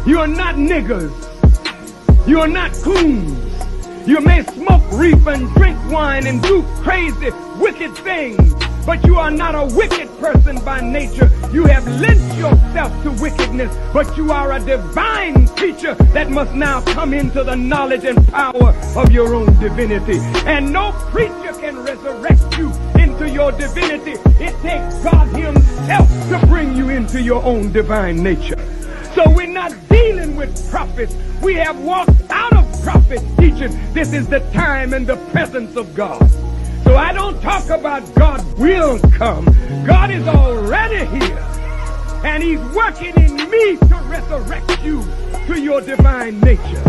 You are not niggers. You are not coons. You may smoke reef and drink wine and do crazy, wicked things, but you are not a wicked person by nature. You have lent yourself to wickedness, but you are a divine creature that must now come into the knowledge and power of your own divinity. And no preacher can resurrect you into your divinity. It takes God himself to bring you into your own divine nature. So we're not dealing with prophets. We have walked out of prophet teaching. This is the time and the presence of God. So I don't talk about God will come. God is already here. And he's working in me to resurrect you to your divine nature.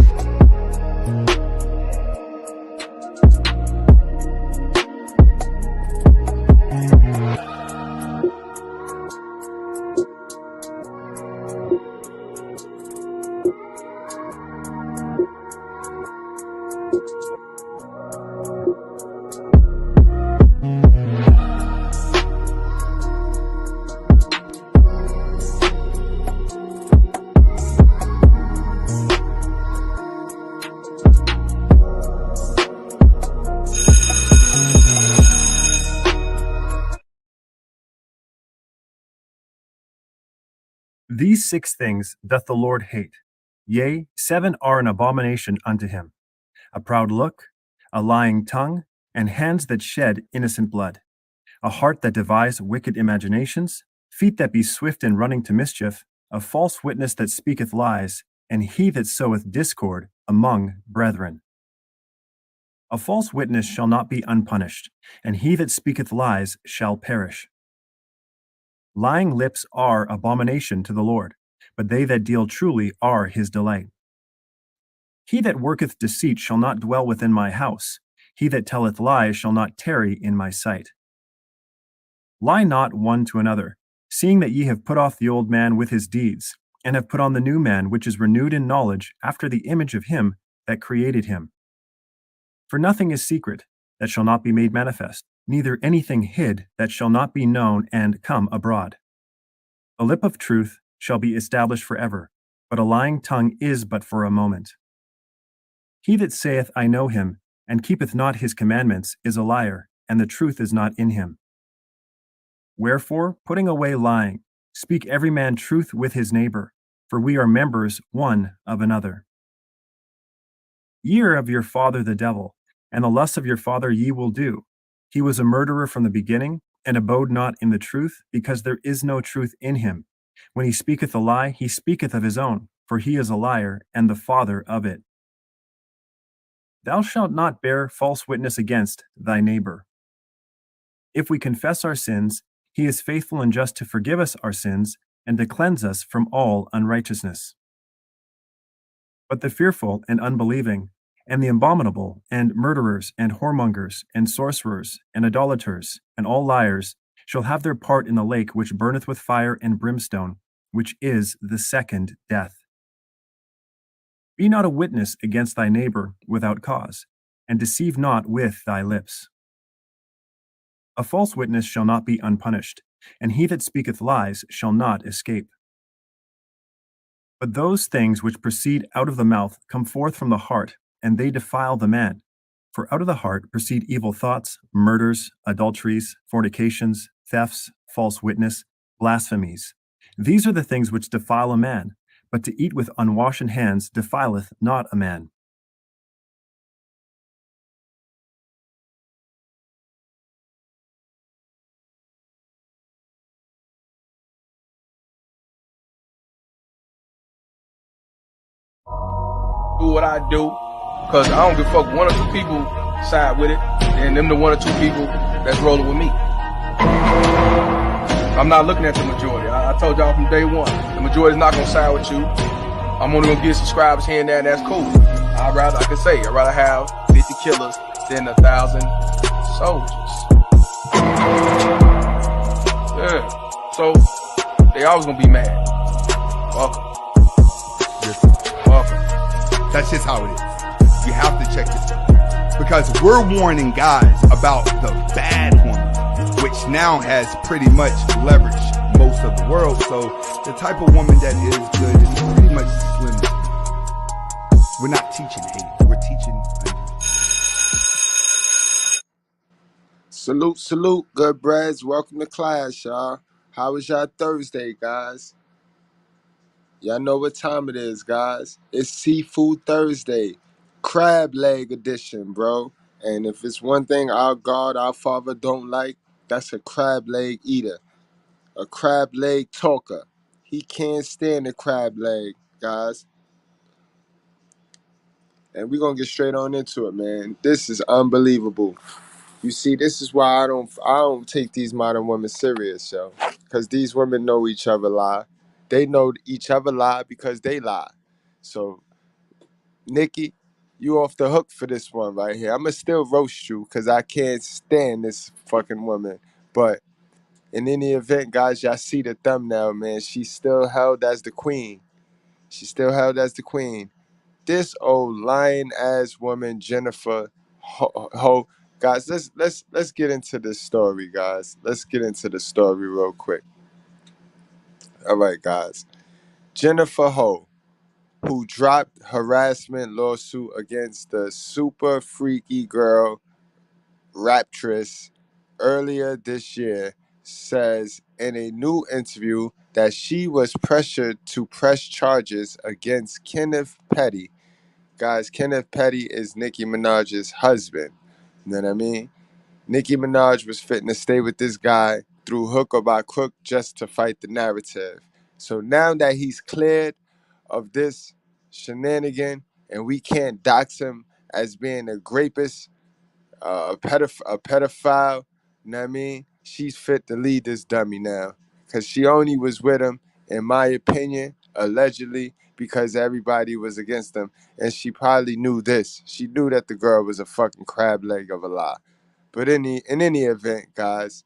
These 6 things doth the Lord hate. Yea, 7 are an abomination unto him: a proud look, a lying tongue, and hands that shed innocent blood, a heart that devised wicked imaginations, feet that be swift in running to mischief, a false witness that speaketh lies, and he that soweth discord among brethren. A false witness shall not be unpunished, and he that speaketh lies shall perish. Lying lips are abomination to the Lord, but they that deal truly are his delight. He that worketh deceit shall not dwell within my house. He that telleth lies shall not tarry in my sight. Lie not one to another, seeing that ye have put off the old man with his deeds, and have put on the new man, which is renewed in knowledge after the image of him that created him. For nothing is secret that shall not be made manifest, neither anything hid that shall not be known and come abroad. A lip of truth shall be established forever, but a lying tongue is but for a moment. He that saith, I know him, and keepeth not his commandments, is a liar, and the truth is not in him. Wherefore, putting away lying, speak every man truth with his neighbor, for we are members one of another. Ye are of your father the devil, and the lusts of your father ye will do. He was a murderer from the beginning, and abode not in the truth, because there is no truth in him. When he speaketh a lie, he speaketh of his own, for he is a liar, and the father of it. Thou shalt not bear false witness against thy neighbor. If we confess our sins, he is faithful and just to forgive us our sins, and to cleanse us from all unrighteousness. But the fearful and unbelieving, and the abominable, and murderers, and whoremongers, and sorcerers, and idolaters, and all liars, shall have their part in the lake which burneth with fire and brimstone, which is the second death. Be not a witness against thy neighbor without cause, and deceive not with thy lips. A false witness shall not be unpunished, and he that speaketh lies shall not escape. But those things which proceed out of the mouth come forth from the heart, and they defile the man. For out of the heart proceed evil thoughts, murders, adulteries, fornications, thefts, false witness, blasphemies. These are the things which defile a man, but to eat with unwashen hands defileth not a man. Do what I do, because I don't give a fuck. 1 or 2 people side with it, and them the 1 or 2 people that's rolling with me. I'm not looking at the majority. I told y'all from day one, the majority's not gonna side with you. I'm only gonna get subscribers here and there, and that's cool. I'd rather have 50 killers than 1,000 soldiers. Yeah, so they always gonna be mad. Welcome. That's just how it is. You have to check this out. Because we're warning guys about the bad woman, which now has pretty much leveraged most of the world. So the type of woman that is good is pretty much slim We're not teaching hate. We're teaching. Salute, good breads. Welcome to class, y'all. How was y'all Thursday, guys? Y'all know what time it is, guys. It's Seafood Thursday, crab leg edition, bro. And if it's one thing our God, our Father don't like, that's a crab leg eater, a crab leg talker. He can't stand a crab leg, guys. And we're gonna get straight on into it, man. This is unbelievable. You see, this is why I don't take these modern women serious, yo. Because these women know each other lie. They know each other lie because they lie. So, Nikki, you off the hook for this one right here. I'ma still roast you because I can't stand this fucking woman. But in any event, guys, y'all see the thumbnail, man. She's still held as the queen. She's still held as the queen. This old lying ass woman, Jennifer Hough. Guys, let's get into this story, guys. Let's get into the story real quick. All right, guys. Jennifer Hough, who dropped harassment lawsuit against the super freaky girl Raptress earlier this year, says in a new interview that she was pressured to press charges against Kenneth Petty. Guys, Kenneth Petty is Nicki Minaj's husband. You know what I mean? Nicki Minaj was fitting to stay with this guy through hook or by crook just to fight the narrative. So now that he's cleared of this shenanigan and we can't dox him as being a rapist, a pedophile, you know what I mean? She's fit to lead this dummy now. Because she only was with him, in my opinion, allegedly, because everybody was against him. And she probably knew this. She knew that the girl was a fucking crab leg of a lie. But in any event, guys,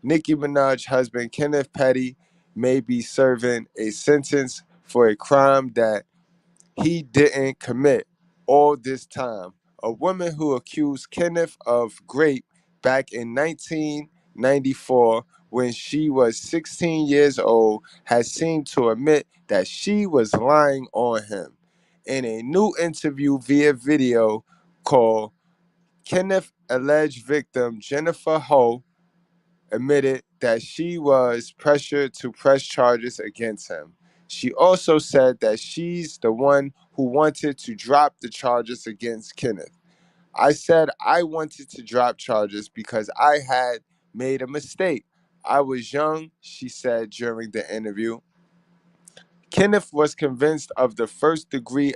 Nicki Minaj's husband, Kenneth Petty, may be serving a sentence for a crime that he didn't commit all this time. A woman who accused Kenneth of rape back in 1994 when she was 16 years old has seemed to admit that she was lying on him. In a new interview via video called Kenneth alleged victim Jennifer Hough admitted that she was pressured to press charges against him. She also said that she's the one who wanted to drop the charges against Kenneth. I said I wanted to drop charges because I had made a mistake. I was young, she said during the interview. Kenneth was convinced of the first degree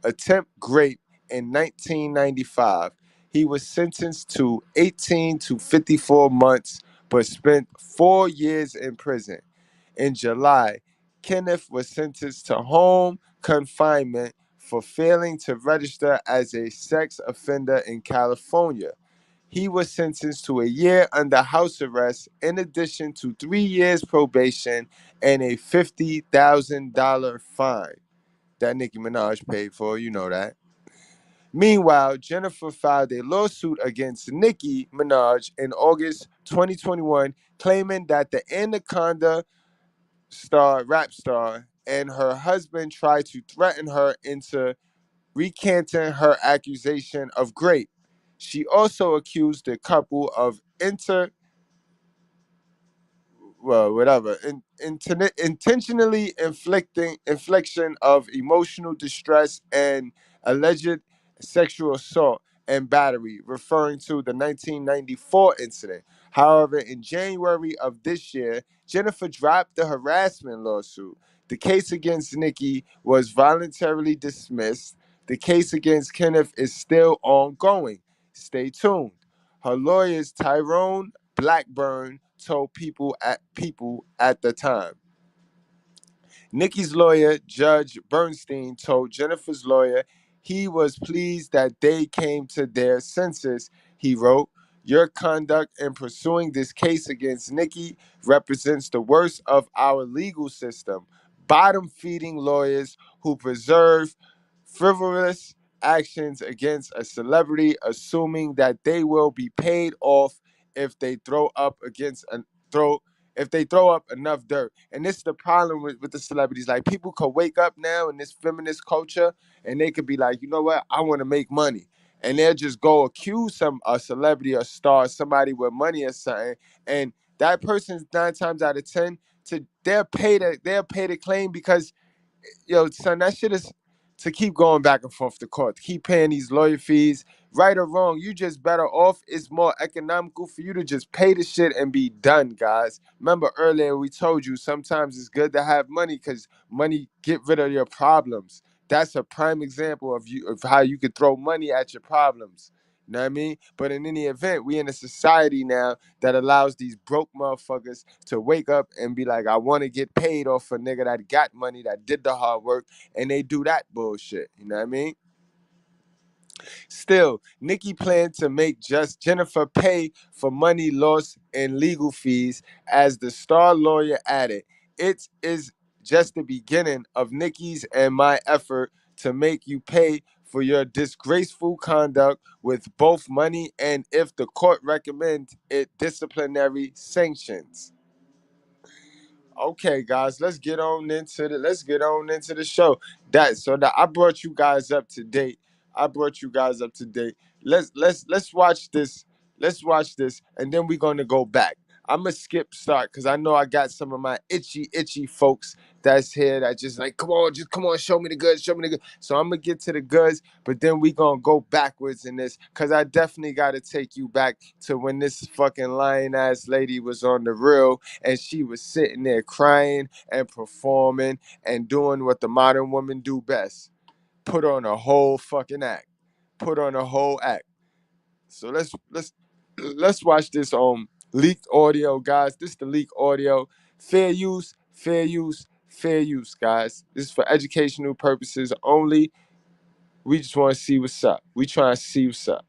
attempt rape in 1995. He was sentenced to 18 to 54 months, but spent 4 years in prison. In July, Kenneth was sentenced to home confinement for failing to register as a sex offender in California. He was sentenced to a year under house arrest in addition to 3 years probation and a $50,000 fine that Nicki Minaj paid for, you know that. Meanwhile, Jennifer filed a lawsuit against Nicki Minaj in August 2021, claiming that the Anaconda rap star, and her husband tried to threaten her into recanting her accusation of rape. She also accused the couple of intentionally infliction of emotional distress and alleged sexual assault and battery, referring to the 1994 incident. However, in January of this year, Jennifer dropped the harassment lawsuit. The case against Nicki was voluntarily dismissed. The case against Kenneth is still ongoing. Stay tuned. Her lawyers, Tyrone Blackburn, told people at the time. Nicki's lawyer, Judge Bernstein, told Jennifer's lawyer he was pleased that they came to their senses. He wrote, "Your conduct in pursuing this case against Nicki represents the worst of our legal system. Bottom-feeding lawyers who preserve frivolous actions against a celebrity, assuming that they will be paid off if they throw if they throw up enough dirt. And this is the problem with the celebrities. Like, people could wake up now in this feminist culture and they could be like, you know what, I want to make money. And they'll just go accuse a celebrity or star, somebody with money or something. And that person's 9 times out of 10 they'll pay the claim, because yo, son, that shit is to keep going back and forth to court, to keep paying these lawyer fees. Right or wrong, you just better off. It's more economical for you to just pay the shit and be done, guys. Remember earlier we told you sometimes it's good to have money because money get rid of your problems. That's a prime example of how you could throw money at your problems. You know what I mean? But in any event, we in a society now that allows these broke motherfuckers to wake up and be like, I want to get paid off a nigga that got money, that did the hard work, and they do that bullshit. You know what I mean? Still, Nicki planned to make just Jennifer pay for money lost in legal fees. As the star lawyer added, it is just the beginning of Nicki's and my effort to make you pay for your disgraceful conduct with both money and, if the court recommends it, disciplinary sanctions. Okay, guys, let's get on into the show. That I brought you guys up to date. Let's watch this. Let's watch this, and then we're gonna go back. I'm gonna skip start because I know I got some of my itchy folks that's here that just like, come on, show me the goods, show me the goods. So I'm gonna get to the goods, but then we gonna go backwards in this because I definitely gotta take you back to when this fucking lying ass lady was on the real and she was sitting there crying and performing and doing what the modern woman do best: put on a whole fucking act, put on a whole act. So let's watch this leaked audio, guys. This is the leaked audio. Fair use, fair use, fair use, guys. This is for educational purposes only. We just want to see what's up. We trying to see what's up.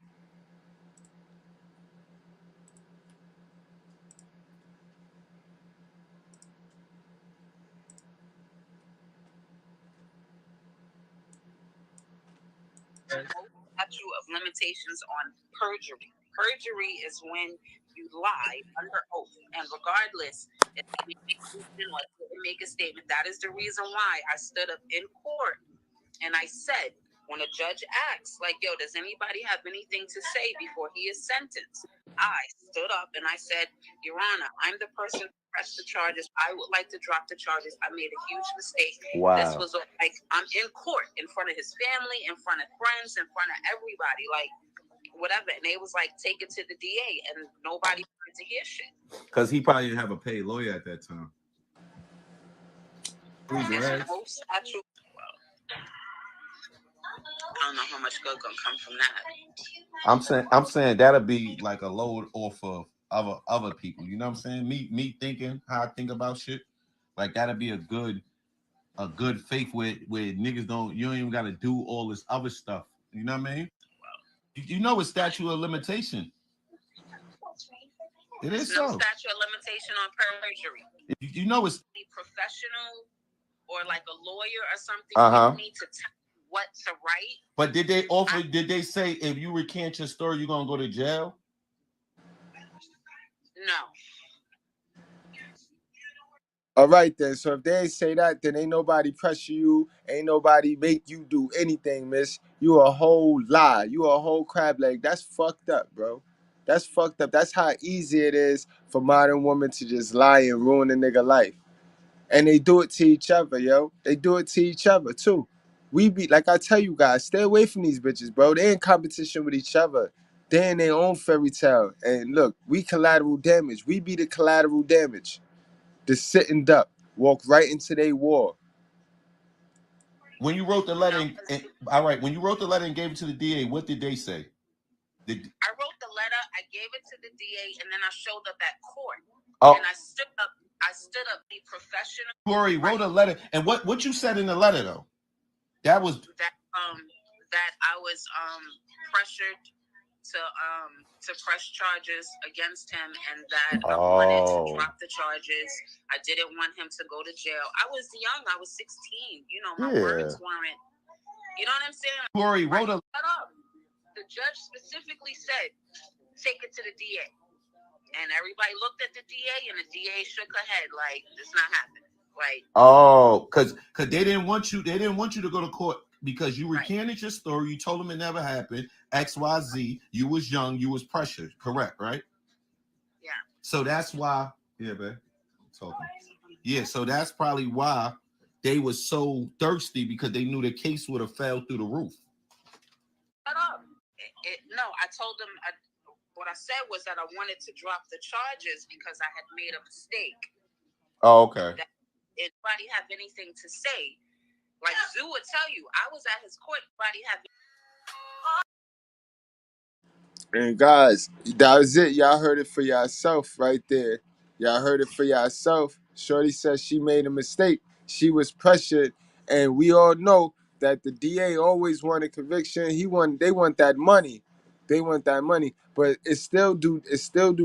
Statute of limitations on perjury. Perjury is when you lie under oath, and regardless if you make a statement, that is the reason why I stood up in court and I said, when a judge asks, like, yo, does anybody have anything to say before he is sentenced? I stood up and I said, Your Honor, I'm the person who pressed the charges. I would like to drop the charges. I made a huge mistake. Wow. This was like, I'm in court in front of his family, in front of friends, in front of everybody, like, whatever. And they was like, take it to the DA, and nobody wanted to hear shit. Because he probably didn't have a paid lawyer at that time. I don't know how much good gonna come from that. I'm saying that'll be like a load off of other people. You know what I'm saying? Me thinking how I think about shit. Like that'll be a good faith where niggas you don't even gotta do all this other stuff. You know what I mean? You know it's statute of limitation. It is no so. Statute of limitation on perjury. You know it's professional or like a lawyer or something. You need to tell what to write. But did they say if you recant your story, you're gonna go to jail? No. All right then. So if they ain't say that, then ain't nobody pressure you, ain't nobody make you do anything, miss. You a whole lie. You a whole crab leg. That's fucked up, bro. That's fucked up. That's how easy it is for modern women to just lie and ruin a nigga life. And they do it to each other, yo. They do it to each other too. We be like I tell you guys, stay away from these bitches, bro. They in competition with each other. They in their own fairy tale. And look, we collateral damage. We be the collateral damage. The sitting duck walk right into their war. When you wrote the letter, when you wrote the letter and gave it to the DA, what did they say? I wrote the letter, I gave it to the DA, and then I showed up at court. Oh. And I stood up, be professional. Corey wrote a letter, and what you said in the letter though? That was that I was pressured to press charges against him, and that I wanted to drop the charges. I didn't want him to go to jail. I was young. I was 16. You know, my words weren't. You know what I'm saying? Corey wrote a. The judge specifically said, take it to the DA. And everybody looked at the DA, and the DA shook her head like, "It's not happening." Like, oh, because they didn't want you. They didn't want you to go to court because you Right. recanted your story. You told them it never happened. X, Y, Z. You was young. You was pressured. Correct, right? Yeah. So that's why. Yeah, babe. I'm talking. Yeah. So that's probably why they was so thirsty, because they knew the case would have fell through the roof. Shut up. No, I told them. What I said was that I wanted to drop the charges because I had made a mistake. Oh, okay. That anybody have anything to say? Like Zoo would tell you, I was at his court. Anybody have? And guys, that was it. Y'all heard it for yourself right there. Y'all heard it for yourself. Shorty says she made a mistake. She was pressured, and we all know that the DA always wanted conviction. They want that money. They want that money. But it still do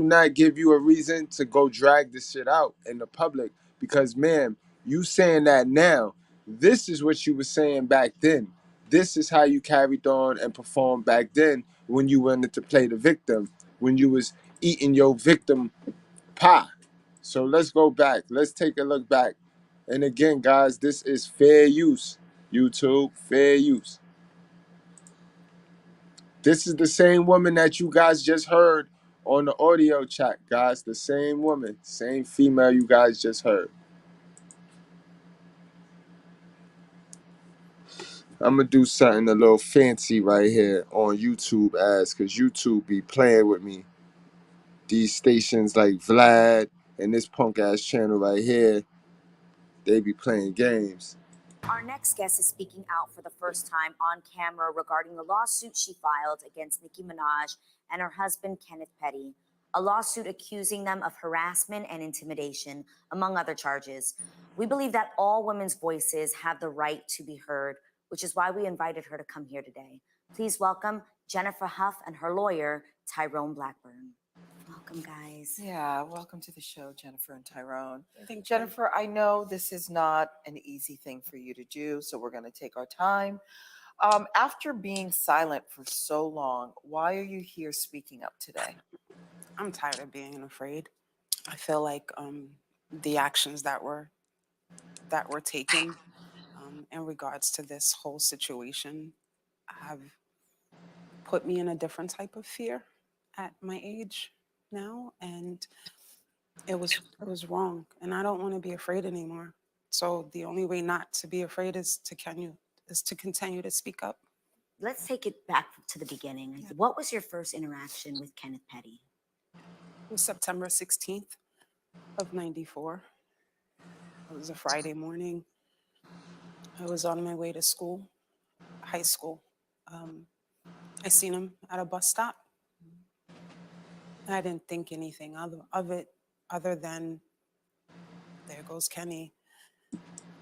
not give you a reason to go drag this shit out in the public. Because man, you saying that now, this is what you were saying back then. This is how you carried on and performed back then when you wanted to play the victim, when you was eating your victim pie. So let's go back. Let's take a look back. And again, guys, this is fair use. YouTube, fair use. This is the same woman that you guys just heard on the audio chat, guys. The same woman, same female you guys just heard. I'm gonna do something a little fancy right here on YouTube ads, cause YouTube be playing with me. These stations like Vlad and this punk ass channel right here, they be playing games. Our next guest is speaking out for the first time on camera regarding the lawsuit she filed against Nicki Minaj and her husband, Kenneth Petty. A lawsuit accusing them of harassment and intimidation, among other charges. We believe that all women's voices have the right to be heard, which is why we invited her to come here today. Please welcome Jennifer Hough and her lawyer, Tyrone Blackburn. Welcome, guys. Yeah, welcome to the show, Jennifer and Tyrone. Jennifer, I know this is not an easy thing for you to do, so we're going to take our time. After being silent for so long, why are you here speaking up today? I'm tired of being afraid. I feel like the actions that were taken in regards to this whole situation have put me in a different type of fear at my age now, and it was wrong, and I don't want to be afraid anymore. So the only way not to be afraid is to continue to speak up. Let's take it back to the beginning. Yeah. What was your first interaction with Kenneth Petty? It was September 16th of 94. It was a Friday morning. I was on my way to school, high school. I seen him at a bus stop. I didn't think anything of it other than, there goes Kenny.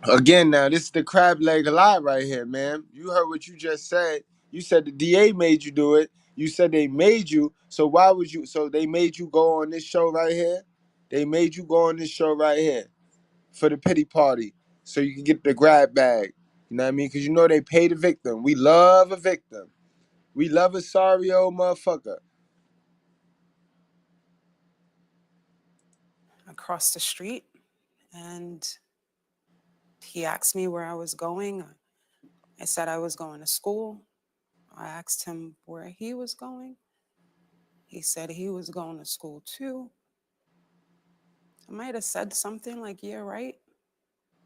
Again, now, this is the crab leg lie right here, man. You heard what you just said. You said the DA made you do it. You said they made you. So why would you? So they made you go on this show right here? They made you go on this show right here for the pity party so you can get the grab bag. You know what I mean? Because you know they pay the victim. We love a victim. We love a sorry old motherfucker. Across the street, and he asked me where I was going. I said I was going to school. I asked him where he was going. He said he was going to school too. I might have said something like, "Yeah, right."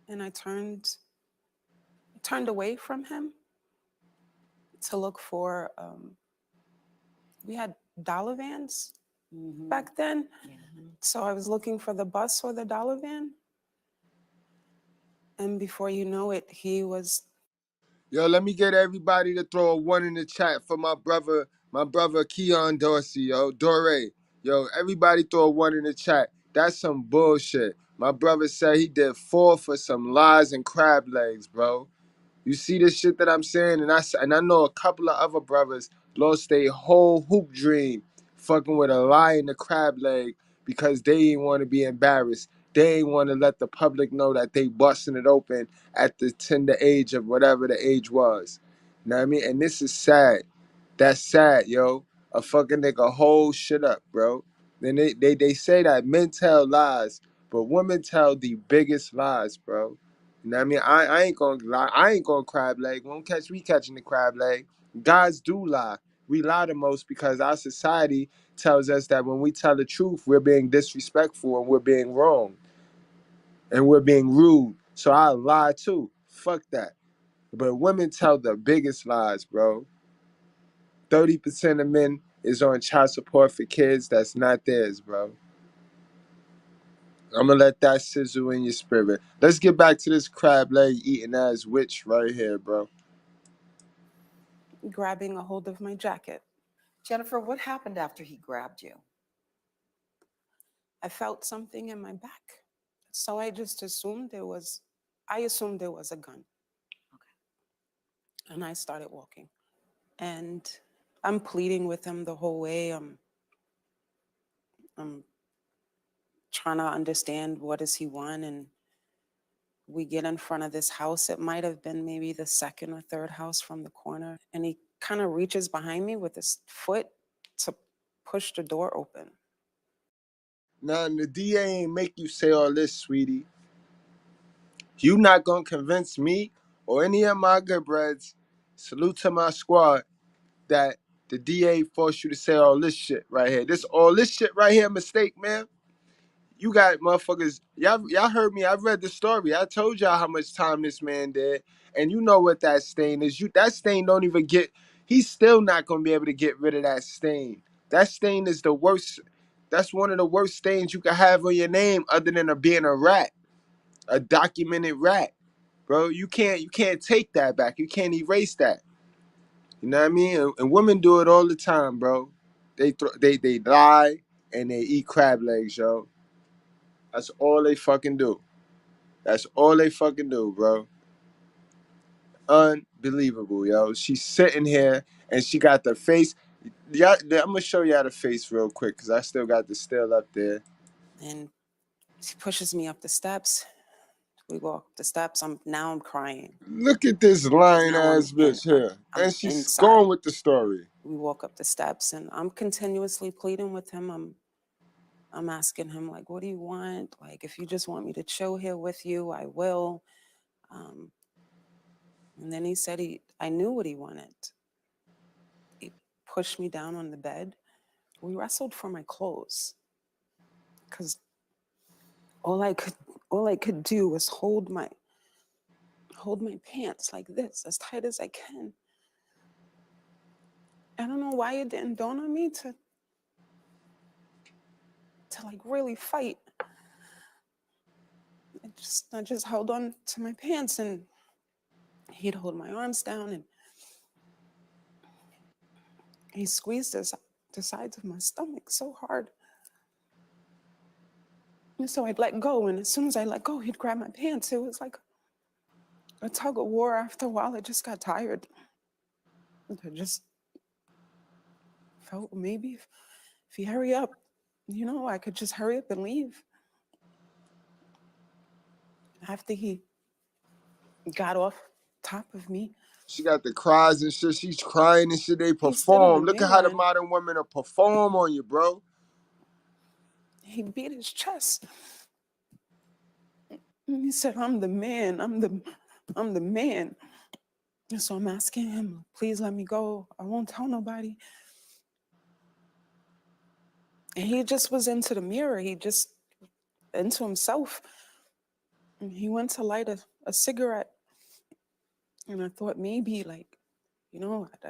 And I turned away from him to look for, we had dollar vans back then. Yeah. So I was looking for the bus or the dollar van. And before you know it, he was. Yo, let me get everybody to throw a 1 in the chat for my brother Keon Dorsey, yo, Dore. Yo, everybody throw a 1 in the chat. That's some bullshit. My brother said he did 4 for some lies and crab legs, bro. You see this shit that I'm saying? And I know a couple of other brothers lost their whole hoop dream fucking with a lie in the crab leg because they didn't want to be embarrassed. They ain't want to let the public know that they busting it open at the tender age of whatever the age was. You know what I mean? And this is sad. That's sad, yo. A fucking nigga hold shit up, bro. You know Then they say that men tell lies, but women tell the biggest lies, bro. You know what I mean? I ain't gonna lie. I ain't gonna crab leg. Won't catch me catching the crab leg. Guys do lie. We lie the most because our society tells us that when we tell the truth, we're being disrespectful and we're being wrong and we're being rude. So I lie too. Fuck that. But women tell the biggest lies, bro. 30% of men is on child support for kids that's not theirs, bro. I'm gonna let that sizzle in your spirit. Let's get back to this crab leg eating ass witch right here, bro. Grabbing a hold of my jacket. Jennifer, what happened after he grabbed you? I felt something in my back. So I just assumed it was a gun. And I started walking. And I'm pleading with him the whole way. I'm trying to understand what does he want. And we get in front of this house. It might have been maybe the second or third house from the corner. And he kind of reaches behind me with his foot to push the door open. Now, the DA ain't make you say all this, sweetie. You not gonna convince me or any of my good breads, salute to my squad, that the DA forced you to say all this shit right here. All this shit right here, mistake, man. You got motherfuckers. Y'all heard me. I read the story. I told y'all how much time this man did, and you know what that stain is. That stain don't even get. He's still not gonna be able to get rid of that stain. That stain is the worst. That's one of the worst stains you can have on your name, other than being a rat, a documented rat, bro. You can't take that back. You can't erase that. You know what I mean? And women do it all the time, bro. They lie and they eat crab legs, yo. That's all they fucking do. That's all they fucking do, bro. Unbelievable, yo. She's sitting here and she got the face. Yeah, I'm gonna show y'all the face real quick because I still got the still up there. And he pushes me up the steps. We go up the steps. I'm crying. Look at this lying Now ass bitch here. I'm And she's inside. going with the story. We walk up the steps and I'm continuously pleading with him. I'm asking him, like, what do you want? Like, if you just want me to chill here with you, I will. And then he said I knew what he wanted. He pushed me down on the bed. We wrestled for my clothes because all I could do was hold my pants like this, as tight as I can. I don't know why it didn't dawn on me to like really fight. I just held on to my pants and he'd hold my arms down and he squeezed the sides of my stomach so hard. And so I'd let go, and as soon as I let go, he'd grab my pants. It was like a tug of war. After a while, I just got tired. I just felt maybe if he hurry up, I could just hurry up and leave. After he got off top of me. She got the cries and shit. She's crying and shit. They perform. Look at how the modern women are perform on you, bro. He beat his chest. And he said, I'm the man. I'm the man. And so I'm asking him, please let me go. I won't tell nobody. And he just was into the mirror. He just into himself. And he went to light a cigarette. And I thought maybe I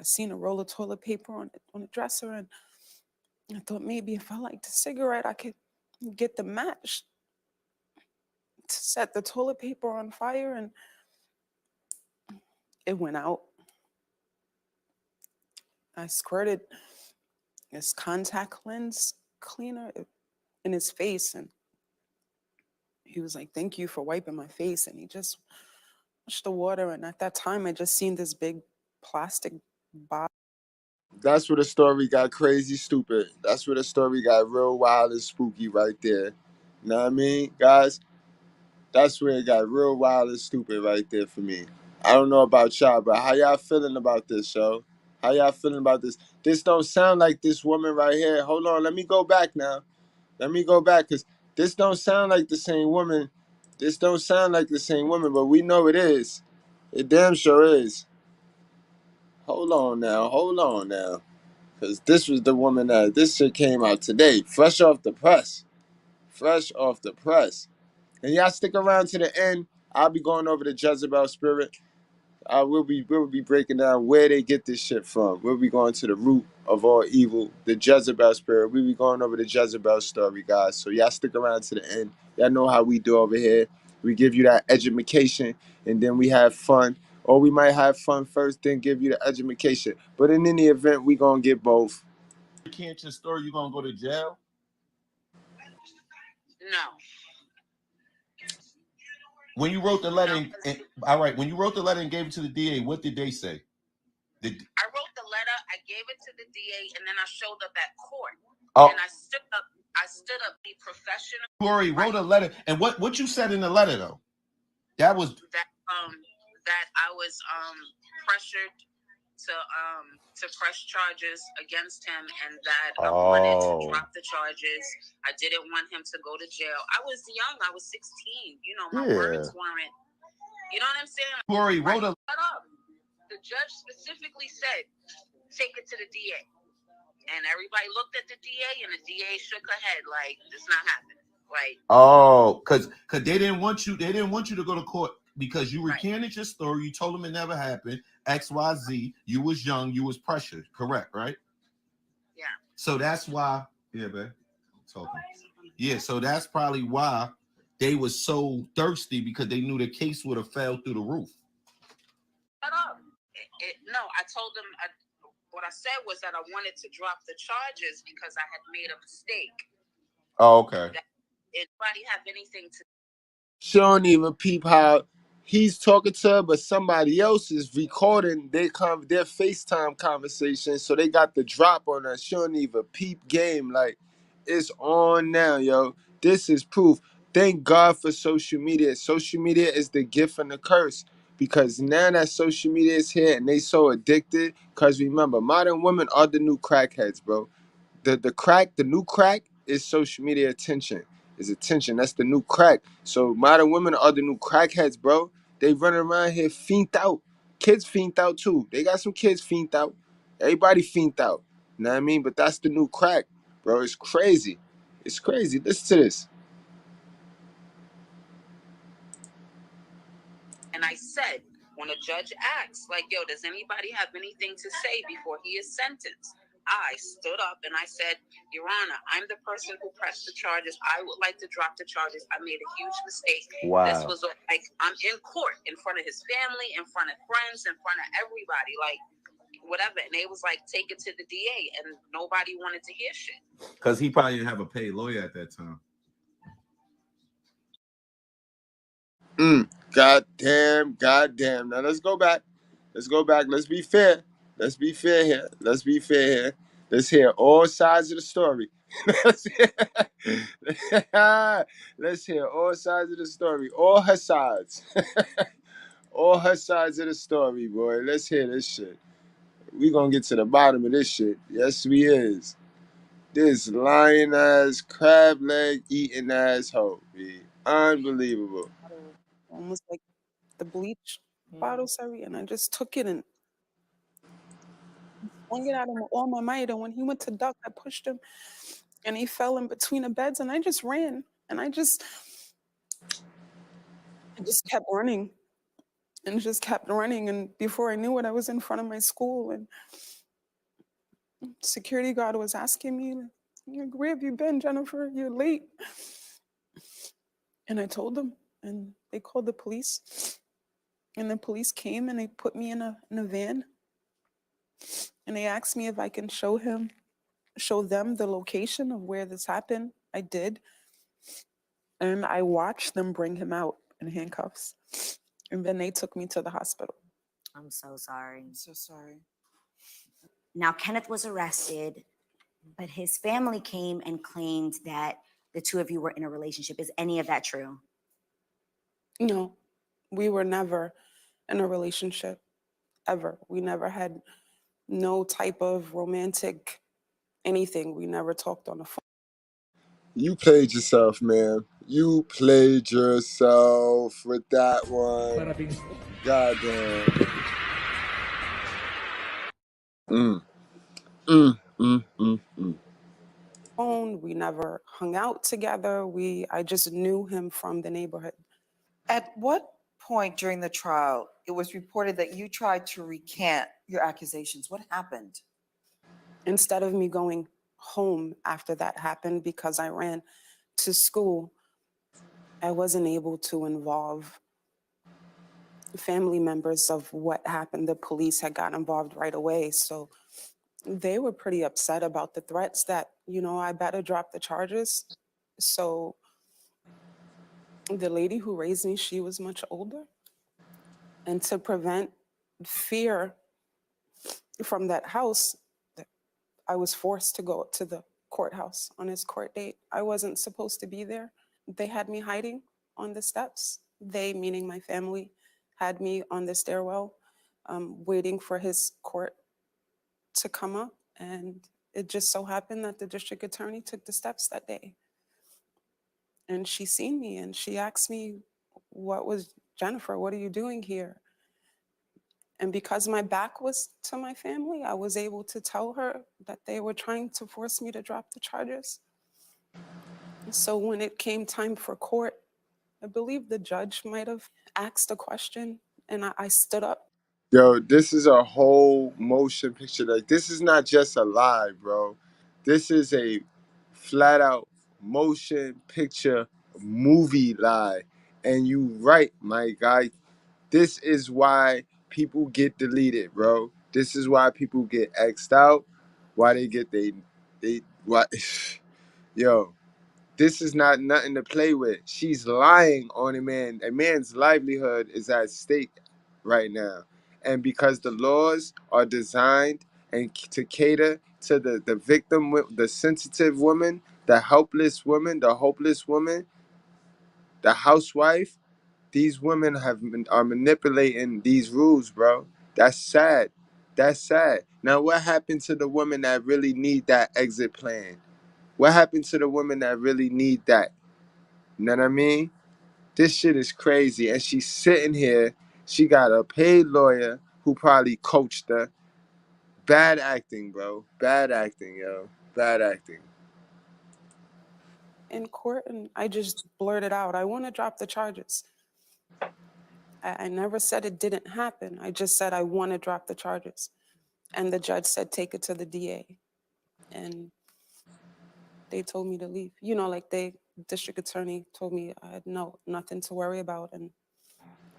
seen a roll of toilet paper on the dresser. And I thought maybe if I liked a cigarette, I could get the match to set the toilet paper on fire. And it went out. I squirted his contact lens cleaner in his face. And he was like, thank you for wiping my face. And he just washed the water. And at that time, I just seen this big plastic bottle. That's where the story got crazy stupid. That's where the story got real wild and spooky right there. You know what I mean, guys? That's where it got real wild and stupid right there for me. I don't know about y'all, but how y'all feeling about this, yo? How y'all feeling about this? This don't sound like this woman right here. Hold on, let me go back now. Let me go back, because this don't sound like the same woman. This don't sound like the same woman, but we know it is. It damn sure is. Hold on now. Because this was the woman that this shit came out today, fresh off the press. Fresh off the press. And y'all stick around to the end. I'll be going over the Jezebel spirit. We'll be breaking down where they get this shit from. We'll be going to the root of all evil, the Jezebel spirit. We'll be going over the Jezebel story, guys. So y'all stick around to the end. Y'all know how we do over here. We give you that education, and then we have fun. Or we might have fun first, then give you the education. But in any event, we gonna get both. You can't your story, you gonna go to jail? No. When you wrote the letter, all right, when you wrote the letter and gave it to the DA, what did they say? I wrote the letter, I gave it to the DA, and then I showed up at court. Oh. And I stood up, be professional. Corey wrote a letter, and what you said in the letter though? That was that I was pressured to press charges against him, and that I wanted to drop the charges. I didn't want him to go to jail. I was young. I was 16. You know, my words weren't. You know what I'm saying? Corey wrote a. Shut up. The judge specifically said, "Take it to the DA," and everybody looked at the DA, and the DA shook her head like, "It's not happening." Like, oh, because they didn't want you. They didn't want you to go to court because you recanted your story. You told them it never happened. XYZ. You was young. You was pressured. Correct, right? Yeah. So that's why. Yeah, babe. Talking. Yeah. So that's probably why they was so thirsty, because they knew the case would have fell through the roof. Shut up. No, I told them. What I said was that I wanted to drop the charges because I had made a mistake. Oh, okay. Anybody have anything to? She don't even peep how he's talking to her, but somebody else is recording their FaceTime conversation, so they got the drop on her. She don't even peep game. Like, it's on now, yo. This is proof. Thank God for social media. Social media is the gift and the curse, because now that social media is here and they so addicted, because remember, modern women are the new crackheads, bro. The new crack is social media attention. Is attention. That's the new crack. So modern women are the new crackheads, bro. They running around here fiend out. Kids fiend out too. They got some kids fiend out. Everybody fiend out. You know what I mean? But that's the new crack, bro. It's crazy. It's crazy. Listen to this. And I said, when a judge asks, like, yo, does anybody have anything to say before he is sentenced? I stood up and I said, Your Honor, I'm the person who pressed the charges. I would like to drop the charges. I made a huge mistake. Wow. This was like, I'm in court in front of his family, in front of friends, in front of everybody, like, whatever. And they was like, take it to the DA. And nobody wanted to hear shit. Because he probably didn't have a paid lawyer at that time. Goddamn. Now let's go back. Let's be fair. Let's hear all sides of the story. Let's hear all sides of the story. All her sides. All her sides of the story, boy. Let's hear this shit. We gonna get to the bottom of this shit. Yes, we is. This lying ass, crab leg eating asshole. Unbelievable. Almost like the bleach bottle, sorry, and I just took it and swung it out of all my might. And when he went to duck, I pushed him, and he fell in between the beds, and I just ran, and I just kept running, and before I knew it, I was in front of my school, and security guard was asking me, "Where have you been, Jennifer? You're late." And I told them, and they called the police. And the police came and they put me in a van. And they asked me if I can show them the location of where this happened. I did. And I watched them bring him out in handcuffs. And then they took me to the hospital. I'm so sorry. I'm so sorry. Now, Kenneth was arrested, but his family came and claimed that the two of you were in a relationship. Is any of that true? No, we were never in a relationship, ever. We never had no type of romantic anything. We never talked on the phone. You played yourself, man. You played yourself with that one. Goddamn. Mm, mm. Phone. We never hung out together. I just knew him from the neighborhood. At what point during the trial it was reported that you tried to recant your accusations? What happened? Instead of me going home after that happened because I ran to school, I wasn't able to involve family members of what happened. The police had got involved right away. So they were pretty upset about the threats that, I better drop the charges. So the lady who raised me, she was much older. And to prevent fear from that house, I was forced to go to the courthouse on his court date. I wasn't supposed to be there. They had me hiding on the steps. They, meaning my family, had me on the stairwell waiting for his court to come up. And it just so happened that the district attorney took the steps that day. And she seen me and she asked me, Jennifer, what are you doing here? And because my back was to my family, I was able to tell her that they were trying to force me to drop the charges. So when it came time for court, I believe the judge might have asked a question and I stood up. Yo, this is a whole motion picture. Like, this is not just a lie, bro. This is a flat out motion picture movie lie. And you right, my guy. This is why people get deleted, bro. This is why people get X'd out. Why they get why yo, this is not nothing to play with. She's lying on a man. A man's livelihood is at stake right now. And because the laws are designed and to cater to the victim, the sensitive woman, the helpless woman, the hopeless woman, the housewife, these women are manipulating these rules, bro. That's sad. That's sad. Now, what happened to the women that really need that exit plan? What happened to the women that really need that? You know what I mean? This shit is crazy. And she's sitting here. She got a paid lawyer who probably coached her. Bad acting, bro. Bad acting, yo. Bad acting. In court, and I just blurted out, I want to drop the charges. I never said it didn't happen. I just said I want to drop the charges. And the judge said, take it to the DA. And they told me to leave. District attorney told me I had nothing to worry about. And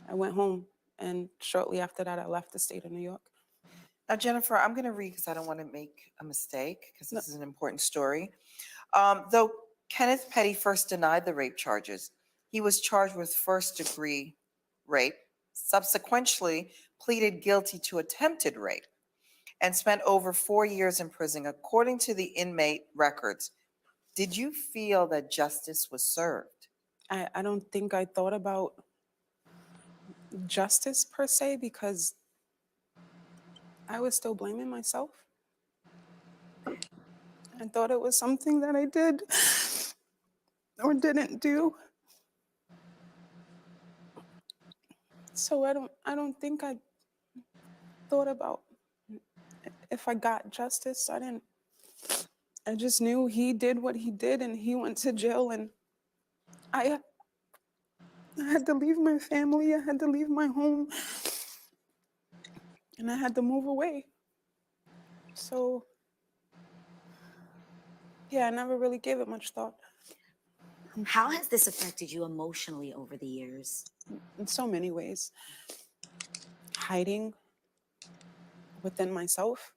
I went home. And shortly after that, I left the state of New York. Now, Jennifer, I'm going to read because I don't want to make a mistake because this is an important story. Though Kenneth Petty first denied the rape charges, he was charged with first-degree rape, subsequently pleaded guilty to attempted rape, and spent over 4 years in prison, according to the inmate records. Did you feel that justice was served? I don't think I thought about justice per se because I was still blaming myself. I thought it was something that I did or didn't do. So I don't think I thought about if I got justice. I just knew he did what he did and he went to jail and I had to leave my family. I had to leave my home and I had to move away. So yeah, I never really gave it much thought. How has this affected you emotionally over the years? In so many ways. Hiding within myself,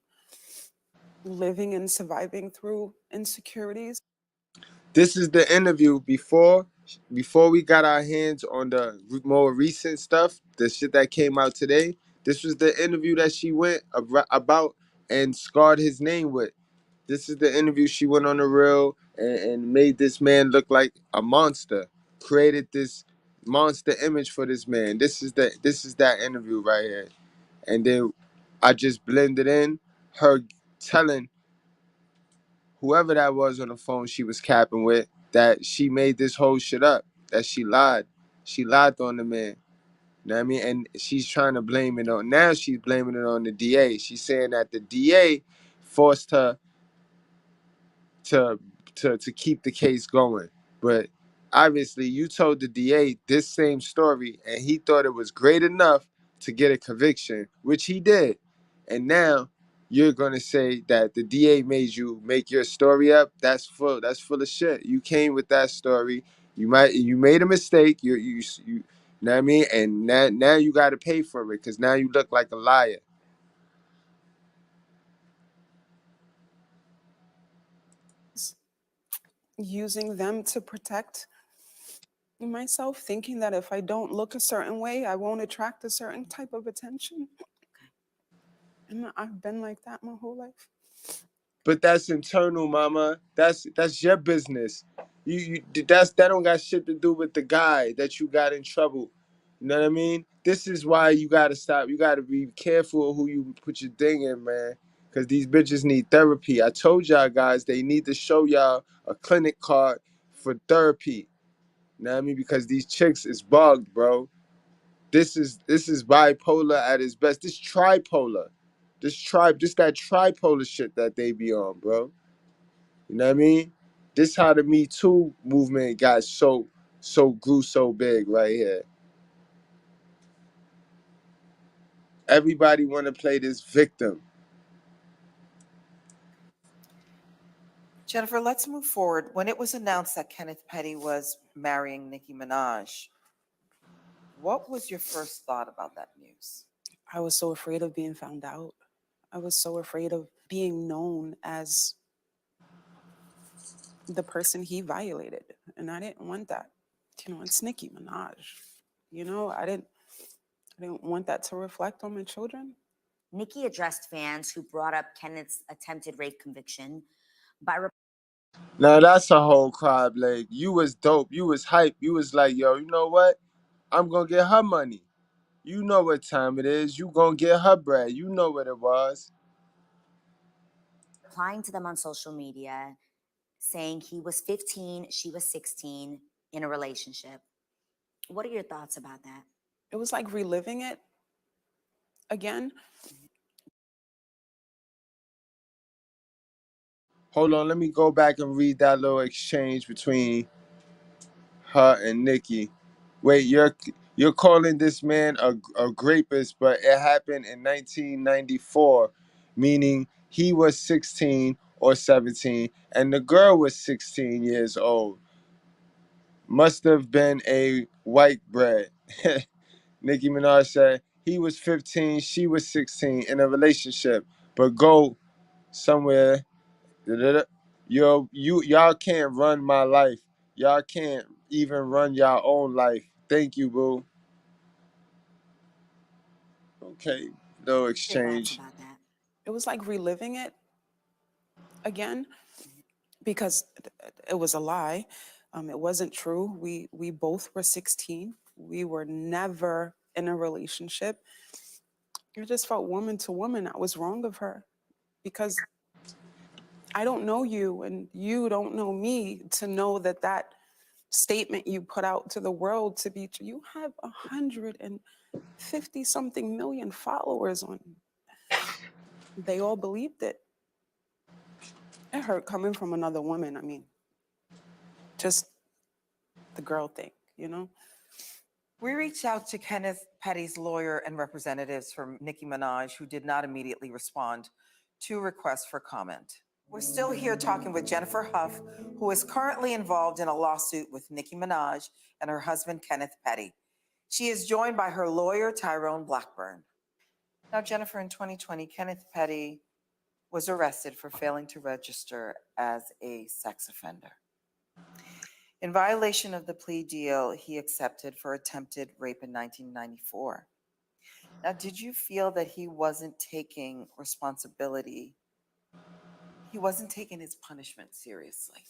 living and surviving through insecurities. This is the interview before we got our hands on the more recent stuff, the shit that came out today. This was the interview that she went about and scarred his name with. This is the interview she went on the reel and made this man look like a monster. Created this monster image for this man. This is that interview right here. And then I just blended in her telling whoever that was on the phone she was capping with that she made this whole shit up, that she lied. She lied on the man. You know what I mean? And she's trying to blame it on, now she's blaming it on the DA. She's saying that the DA forced her to to keep the case going. But obviously you told the DA this same story and he thought it was great enough to get a conviction, which he did. And now you're gonna say that the DA made you make your story up. That's full of shit. You came with that story. You made a mistake. You know what I mean? And now you gotta pay for it because now you look like a liar. Using them to protect myself, thinking that if I don't look a certain way, I won't attract a certain type of attention. And I've been like that my whole life. But that's internal, mama. That's your business. That don't got shit to do with the guy that you got in trouble. You know what I mean? This is why you gotta stop. You gotta be careful who you put your thing in, man. Cause these bitches need therapy. I told y'all guys they need to show y'all a clinic card for therapy. You know what I mean? Because these chicks is bugged, bro. This is bipolar at its best. This tripolar. This that tripolar shit that they be on, bro. You know what I mean? This how the Me Too movement got grew so big right here. Everybody want to play this victim. Jennifer, let's move forward. When it was announced that Kenneth Petty was marrying Nicki Minaj, what was your first thought about that news? I was so afraid of being found out. I was so afraid of being known as the person he violated. And I didn't want that. You know, it's Nicki Minaj. You know, I didn't want that to reflect on my children. Nicki addressed fans who brought up Kenneth's attempted rape conviction by Now that's a whole crowd. Like, you was dope. You was hype. You was like, yo, you know what? I'm gonna get her money. You know what time it is. You gonna get her bread. You know what it was. replying to them on social media, saying he was 15, she was 16 in a relationship. What are your thoughts about that? It was like reliving it again. Hold on, let me go back and read that little exchange between her and Nicki. Wait, you're calling this man a rapist, but it happened in 1994, meaning he was 16 or 17, and the girl was 16 years old. Must have been a white bread. Nicki Minaj said he was 15, she was 16 in a relationship, but go somewhere. Y'all can't run my life. Y'all can't even run your own life. Thank you, boo. Okay, no Your thoughts exchange. about that? It was like reliving it again because it was a lie. It wasn't true. We both were 16. We were never in a relationship. I just felt woman to woman. I was wrong of her because I don't know you and you don't know me to know that statement you put out to the world to be true. You have 150 something million followers on. They all believed it. It hurt coming from another woman. I mean, just the girl thing, you know? We reached out to Kenneth Petty's lawyer and representatives from Nicki Minaj, who did not immediately respond to requests for comment. We're still here talking with Jennifer Hough, who is currently involved in a lawsuit with Nicki Minaj and her husband, Kenneth Petty. She is joined by her lawyer, Tyrone Blackburn. Now, Jennifer, in 2020, Kenneth Petty was arrested for failing to register as a sex offender. In violation of the plea deal he accepted for attempted rape in 1994. Now, did you feel that he wasn't taking responsibility? He wasn't taking his punishment seriously?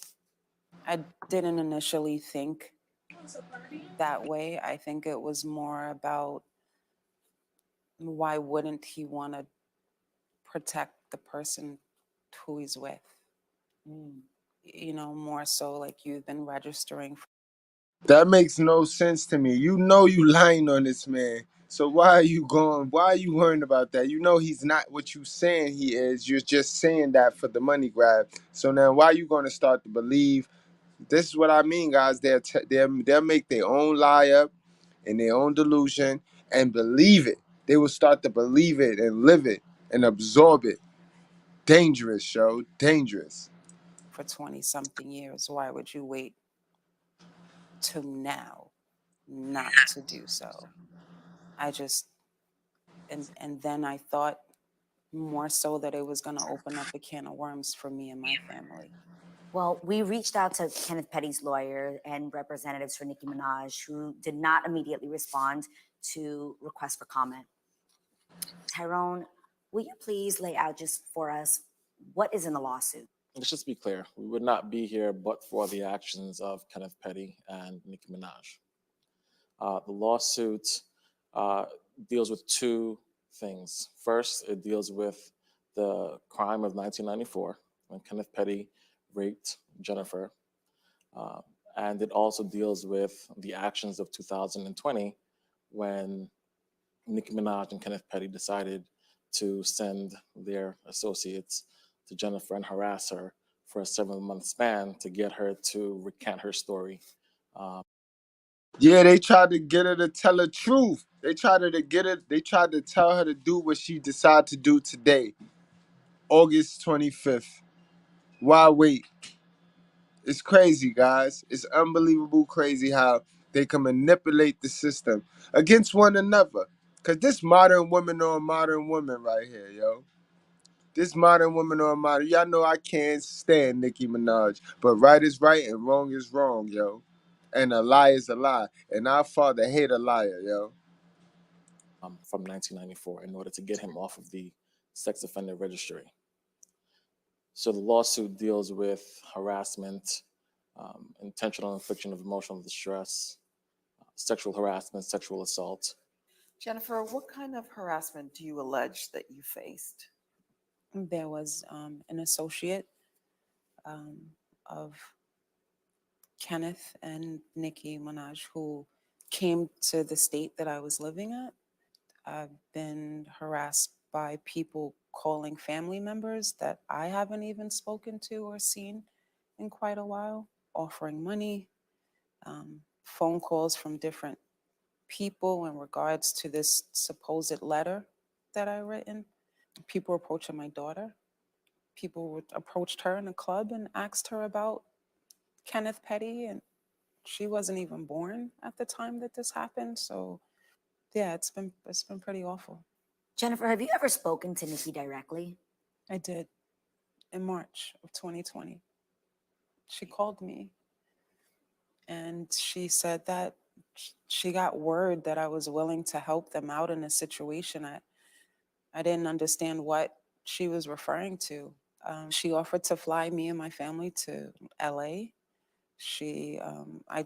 I didn't initially think that way. I think it was more about why wouldn't he want to protect the person who he's with? more so like you've been registering. That makes no sense to me. You know you lying on this man. So why are you going? Why are you worrying about that? You know he's not what you saying he is. You're just saying that for the money grab. So now why are you going to start to believe? This is what I mean, guys. They'll make their own lie up in their own delusion and believe it. They will start to believe it and live it and absorb it. Dangerous, show. Dangerous. For 20-something years. Why would you wait to now not to do so? I just, and then I thought more so that it was going to open up a can of worms for me and my family. Well, we reached out to Kenneth Petty's lawyer and representatives for Nicki Minaj, who did not immediately respond to requests for comment. Tyrone, will you please lay out just for us what is in the lawsuit? Let's just be clear. We would not be here but for the actions of Kenneth Petty and Nicki Minaj. The lawsuit deals with two things. First, it deals with the crime of 1994 when Kenneth Petty raped Jennifer. And it also deals with the actions of 2020 when Nicki Minaj and Kenneth Petty decided to send their associates to Jennifer and harass her for a 7-month span to get her to recant her story. Yeah, they tried to get her to tell the truth. They tried to tell her to do what she decided to do today, August 25th. Why wait? It's crazy, guys. It's unbelievable crazy how they can manipulate the system against one another. Cause this modern woman on modern woman right here, yo. This modern woman on modern. Y'all know I can't stand Nicki Minaj. But right is right and wrong is wrong, yo. And a lie is a lie. And our father hate a liar, yo. From 1994 in order to get him off of the sex offender registry. So the lawsuit deals with harassment, intentional infliction of emotional distress, sexual harassment, sexual assault. Jennifer, what kind of harassment do you allege that you faced? There was an associate of Kenneth and Nicki Minaj who came to the state that I was living at. I've been harassed by people calling family members that I haven't even spoken to or seen in quite a while, offering money, phone calls from different people in regards to this supposed letter that I written. People approaching my daughter. People approached her in a club and asked her about Kenneth Petty, and she wasn't even born at the time that this happened. So yeah, it's been pretty awful. Jennifer, have you ever spoken to Nicki directly? I did in March of 2020. She called me and she said that she got word that I was willing to help them out in a situation. I didn't understand what she was referring to. She offered to fly me and my family to LA. I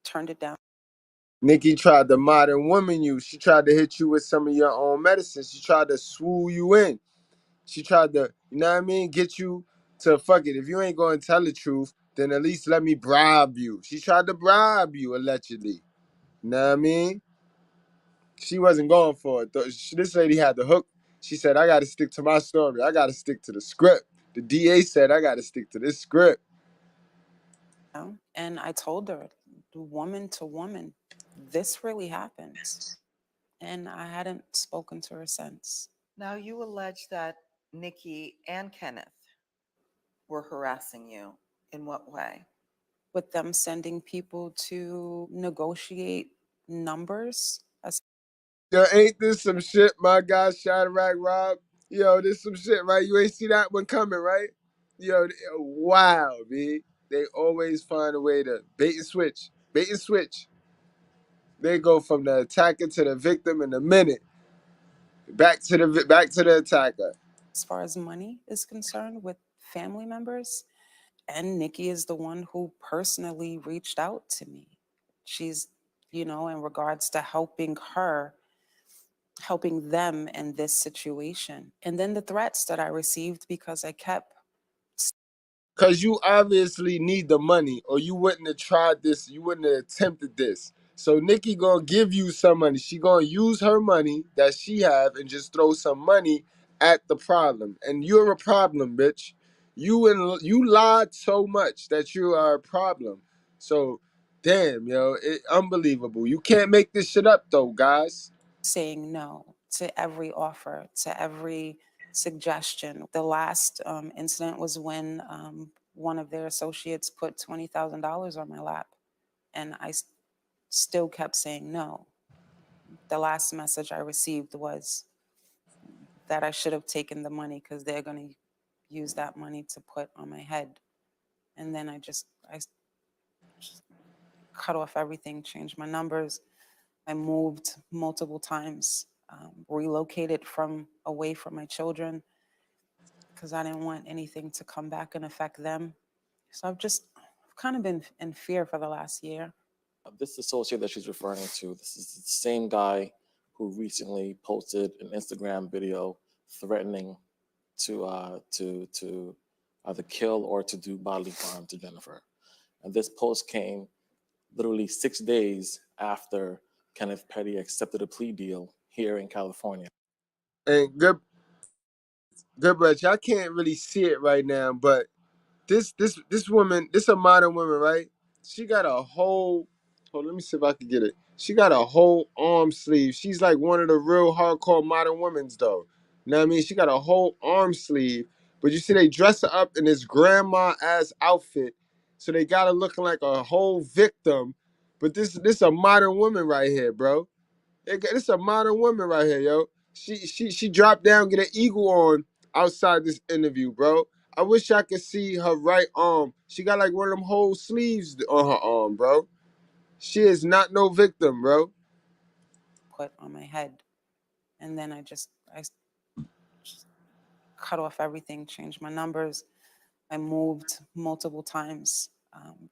turned it down. Nicki tried to modern woman you. She tried to hit you with some of your own medicine. She tried to swoon you in. She tried to, you know what I mean, get you to fuck it. If you ain't going to tell the truth, then at least let me bribe you. She tried to bribe you, allegedly. You know what I mean? She wasn't going for it. This lady had the hook. She said, I got to stick to my story. I got to stick to the script. The DA said, I got to stick to this script. And I told her, woman to woman, this really happens. And I hadn't spoken to her since. Now, you allege that Nicki and Kenneth were harassing you. In what way? With them sending people to negotiate numbers. Yo, ain't this some shit, my guy, Shadrack Rob? Yo, this some shit, right? You ain't see that one coming, right? Yo, wow, B. They always find a way to bait and switch. Bait and switch. They go from the attacker to the victim in a minute. Back to the attacker. As far as money is concerned with family members, and Nicki is the one who personally reached out to me. She's, in regards to helping them in this situation. And then the threats that I received because I kept Because you obviously need the money, or you wouldn't have tried this, you wouldn't have attempted this. So Nikki gonna give you some money. She gonna use her money that she have and just throw some money at the problem. And you're a problem, bitch. You lied so much that you are a problem. So damn, yo, unbelievable. You can't make this shit up though, guys. saying no to every offer, to every suggestion. The last incident was when one of their associates put $20,000 on my lap, and I still kept saying no. The last message I received was that I should have taken the money because they're going to use that money to put on my head. And then I just cut off everything, changed my numbers. I moved multiple times, relocated from away from my children because I didn't want anything to come back and affect them. So I've kind of been in fear for the last year. This associate that she's referring to, this is the same guy who recently posted an Instagram video threatening to either kill or to do bodily harm to Jennifer. And this post came literally 6 days after Kenneth Petty accepted a plea deal here in California. And Goodbread, I can't really see it right now, but this woman, this a modern woman, right? She got a whole, hold on, let me see if I can get it. She got a whole arm sleeve. She's like one of the real hardcore modern women's though. You know what I mean? She got a whole arm sleeve, but you see they dress her up in this grandma ass outfit. So they got her looking like a whole victim. But this a modern woman right here, bro. This a modern woman right here, yo. She dropped down, get an eagle on outside this interview, bro. I wish I could see her right arm. She got like one of them whole sleeves on her arm, bro. She is not no victim, bro. Put on my head. And then I just cut off everything, changed my numbers. I moved multiple times,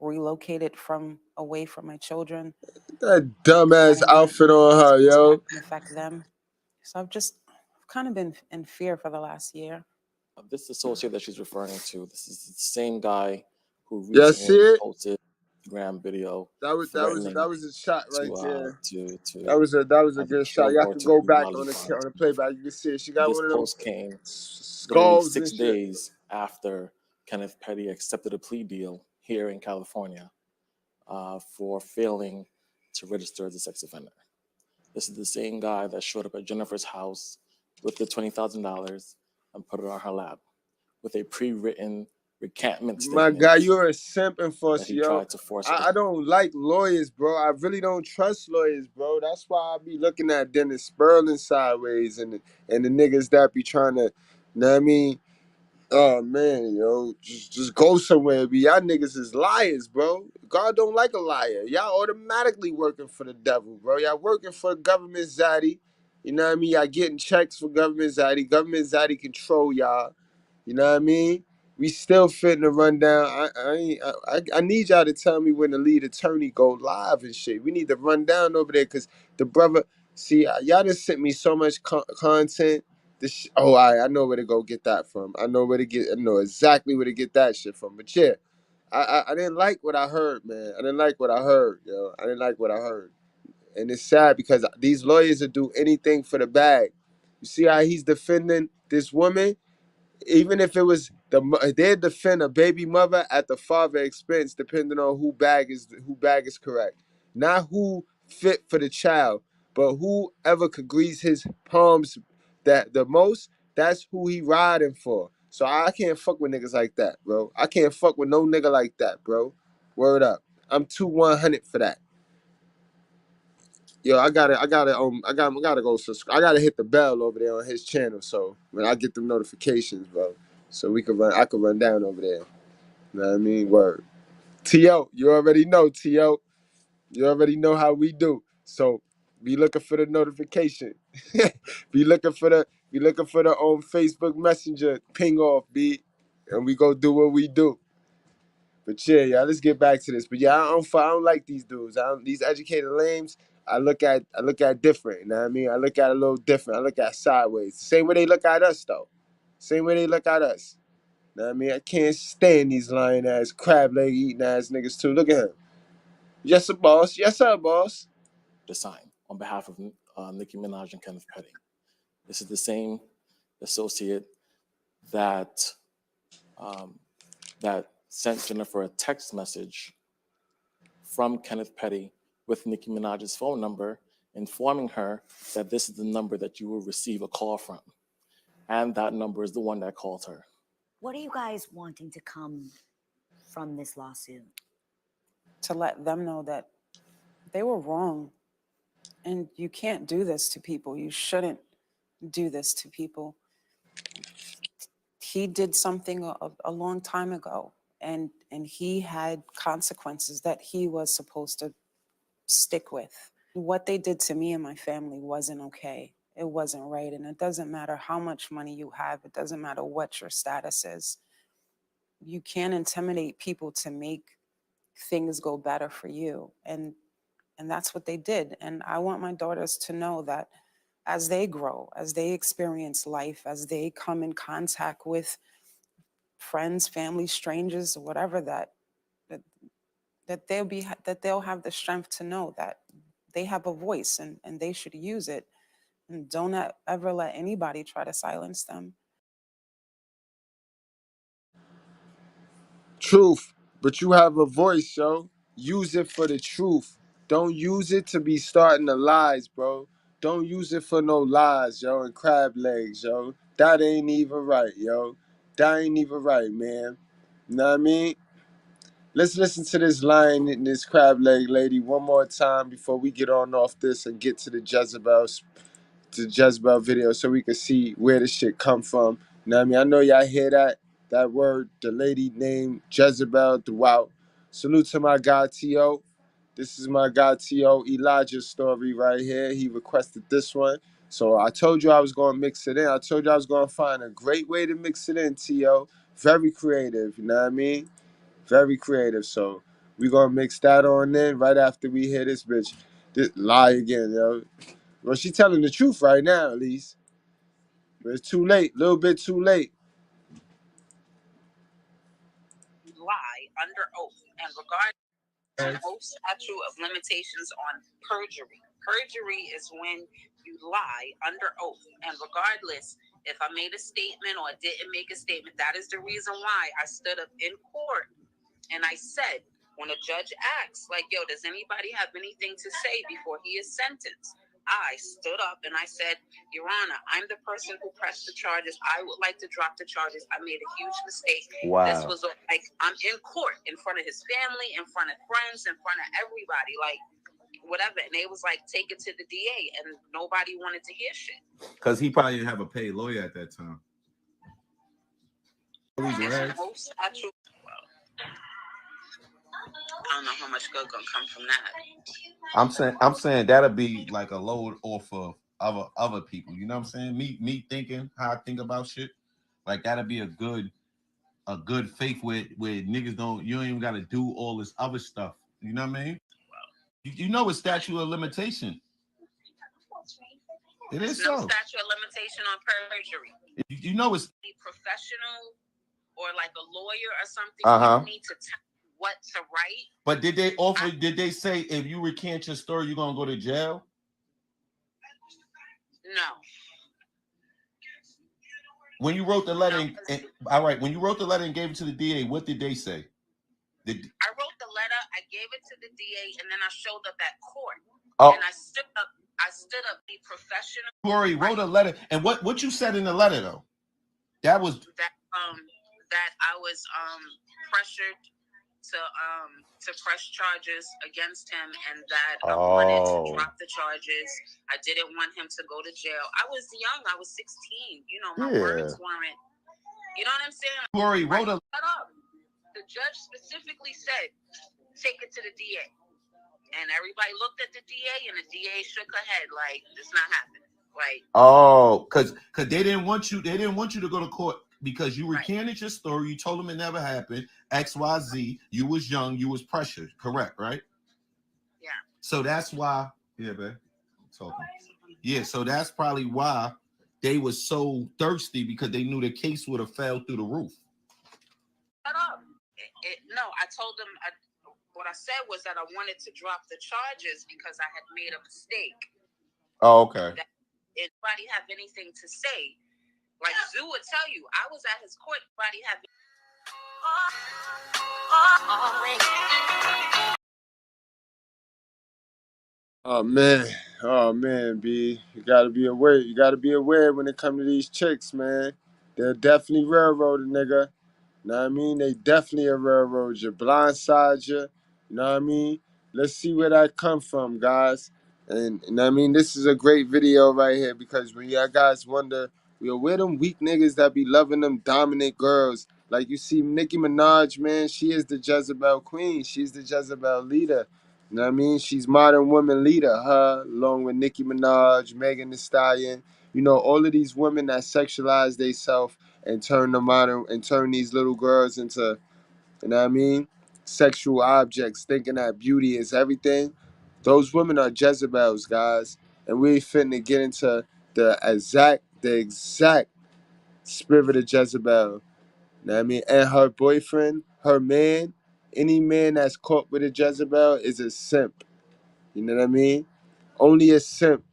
relocated from away from my children. That dumbass outfit on her, yo. Affect them. So I've kind of been in fear for the last year. This associate that she's referring to, this is the same guy who Y'all see recently it? posted an Instagram video That was a shot right there. That was a good shot. Y'all can go back on the playback. You can see it. She got this one of them post came literally skulls 6 and shit. days after Kenneth Petty accepted a plea deal here in California for failing to register as a sex offender. This is the same guy that showed up at Jennifer's house with the $20,000 and put it on her lap with a pre-written recantment statement. My guy, you're a simp and for that he yo. tried to force her to I don't like lawyers, bro. I really don't trust lawyers, bro. That's why I be looking at Dennis Sperling sideways and the niggas that be trying to, you know what I mean? Oh man, yo, just go somewhere. Be y'all niggas is liars, bro. God don't like a liar. Y'all automatically working for the devil, bro. Y'all working for government zaddy. You know what I mean? Y'all getting checks for government zaddy. Government zaddy control y'all. You know what I mean? We still fitting to run down. I need y'all to tell me when the lead attorney go live and shit. We need to run down over there because the brother. See, y'all just sent me so much content. I know where to go get that from. I know exactly where to get that shit from. But yeah, I didn't like what I heard, man. I didn't like what I heard, yo. I didn't like what I heard. And it's sad because these lawyers will do anything for the bag. You see how he's defending this woman? Even if it was they'd defend a baby mother at the father expense, depending on who bag is correct. Not who fit for the child, but whoever could grease his palms that the most, that's who he riding for. So I can't fuck with niggas like that, bro. I can't fuck with no nigga like that, bro. Word up. I'm too 100 for that. Yo, I gotta go subscribe. I gotta hit the bell over there on his channel, so when I get the notifications, bro, so I can run down over there. You know what I mean? Word. T.O., you already know, T.O. You already know how we do. So be looking for the notification. be looking for the Facebook Messenger ping off, B, and we go do what we do. But yeah, let's get back to this. But yeah, I don't like these dudes. These educated lames. I look at different. You know what I mean? I look at it a little different. I look at sideways. Same way they look at us, though. Same way they look at us. Know what I mean? I can't stand these lying ass, crab leg eating ass niggas too. Look at him. Yes, sir, boss. Yes, sir, boss. To sign on behalf of Nicki Minaj and Kenneth Petty. This is the same associate that that sent Jennifer a text message from Kenneth Petty with Nicki Minaj's phone number, informing her that this is the number that you will receive a call from. And that number is the one that called her. What are you guys wanting to come from this lawsuit? To let them know that they were wrong. And you can't do this to people. You shouldn't do this to people. He did something a long time ago, and he had consequences that he was supposed to stick with. What they did to me and my family wasn't okay. It wasn't right. And it doesn't matter how much money you have. It doesn't matter what your status is. You can't intimidate people to make things go better for you. And that's what they did. And I want my daughters to know that as they grow, as they experience life, as they come in contact with friends, family, strangers, or whatever, that they'll have the strength to know that they have a voice and they should use it. And don't ever let anybody try to silence them. Truth. But you have a voice, yo. Use it for the truth. Don't use it to be starting the lies, bro. Don't use it for no lies, yo, and crab legs, yo. That ain't even right, yo. That ain't even right, man. You know what I mean? Let's listen to this line in this crab leg lady one more time before we get on off this and get to the Jezebel video so we can see where this shit come from. You know what I mean? I know y'all hear that word, the lady named Jezebel throughout. Salute to my guy T.O. This is my guy T.O. Elijah's story right here. He requested this one. So I told you I was going to mix it in. I told you I was going to find a great way to mix it in, T.O. Very creative, you know what I mean? Very creative. So we going to mix that on in right after we hear this bitch lie again, yo. Well, she telling the truth right now, at least. But it's too late. A little bit too late. Lie under oath and regarding most statute of limitations on perjury. Perjury is when you lie under oath, and regardless if I made a statement or didn't make a statement, that is the reason why I stood up in court and I said, when a judge asks, like, yo, does anybody have anything to say before he is sentenced? I stood up and I said, Your Honor, I'm the person who pressed the charges. I would like to drop the charges. I made a huge mistake. Wow. This was like, I'm in court in front of his family, in front of friends, in front of everybody, like whatever. And they was like, take it to the DA, and nobody wanted to hear shit. Because he probably didn't have a paid lawyer at that time. Most statute. I don't know how much good gonna come from that. I'm saying that'll be like a load off of other people. You know what I'm saying? Me thinking how I think about shit. Like that'll be a good faith where niggas don't, you don't even gotta do all this other stuff. You know what I mean? You know it's statute of limitation. It is no so. Statute of limitation on perjury. You know it's professional or like a lawyer or something. Uh-huh. You need to tell what to write. But did they offer? Did they say if you recant your story, you're gonna go to jail? No. When you wrote the letter, all right. When you wrote the letter and gave it to the DA, what did they say? I wrote the letter, I gave it to the DA, and then I showed up at court. Oh. And I stood up, be professional. You already wrote a letter, and what you said in the letter though? That was that I was pressured to press charges against him, and that I wanted to drop the charges. I didn't want him to go to jail. I was young. I was 16. You know, my words weren't. You know what I'm saying? You already wrote a. Shut up. The judge specifically said, "Take it to the DA," and everybody looked at the DA, and the DA shook her head like, "It's not happening." Like, because they didn't want you. They didn't want you to go to court. Because you recanted your story, you told them it never happened, XYZ, you was young, you was pressured, correct, right? Yeah. So that's why, yeah, babe, I'm talking. Yeah, so that's probably why they was so thirsty, because they knew the case would have fell through the roof. No, I told them, what I said was that I wanted to drop the charges because I had made a mistake. Oh, okay. That anybody have anything to say? Like Zoo would tell you, I was at his court. Anybody have? Oh man, B. You gotta be aware. You gotta be aware when it comes to these chicks, man. They're definitely railroaded, nigga. Know what I mean? They definitely a railroad you, blindside you. You know what I mean? Let's see where that come from, guys. And you know what I mean? This is a great video right here because when y'all guys wonder, where them weak niggas that be loving them dominant girls. Like you see Nicki Minaj, man, she is the Jezebel queen. She's the Jezebel leader. You know what I mean? She's modern woman leader, her, along with Nicki Minaj, Megan Thee Stallion. You know, all of these women that sexualize themselves and turn these little girls into, you know what I mean, sexual objects, thinking that beauty is everything. Those women are Jezebels, guys, and we finna get into the exact spirit of Jezebel. You know what I mean? And her boyfriend, her man, any man that's caught with a Jezebel is a simp. You know what I mean? Only a simp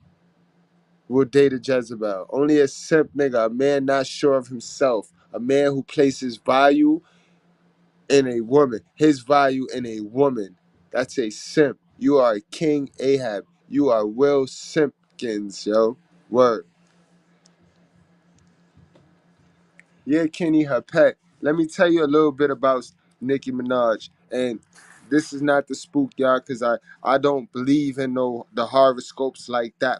will date a Jezebel. Only a simp nigga, a man not sure of himself, a man who places value in a woman, his value in a woman. That's a simp. You are a King Ahab. You are Will Simpkins, yo. Word. Yeah, Kenny, her pet. Let me tell you a little bit about Nicki Minaj. And this is not to spook y'all, because I don't believe in the horoscopes like that.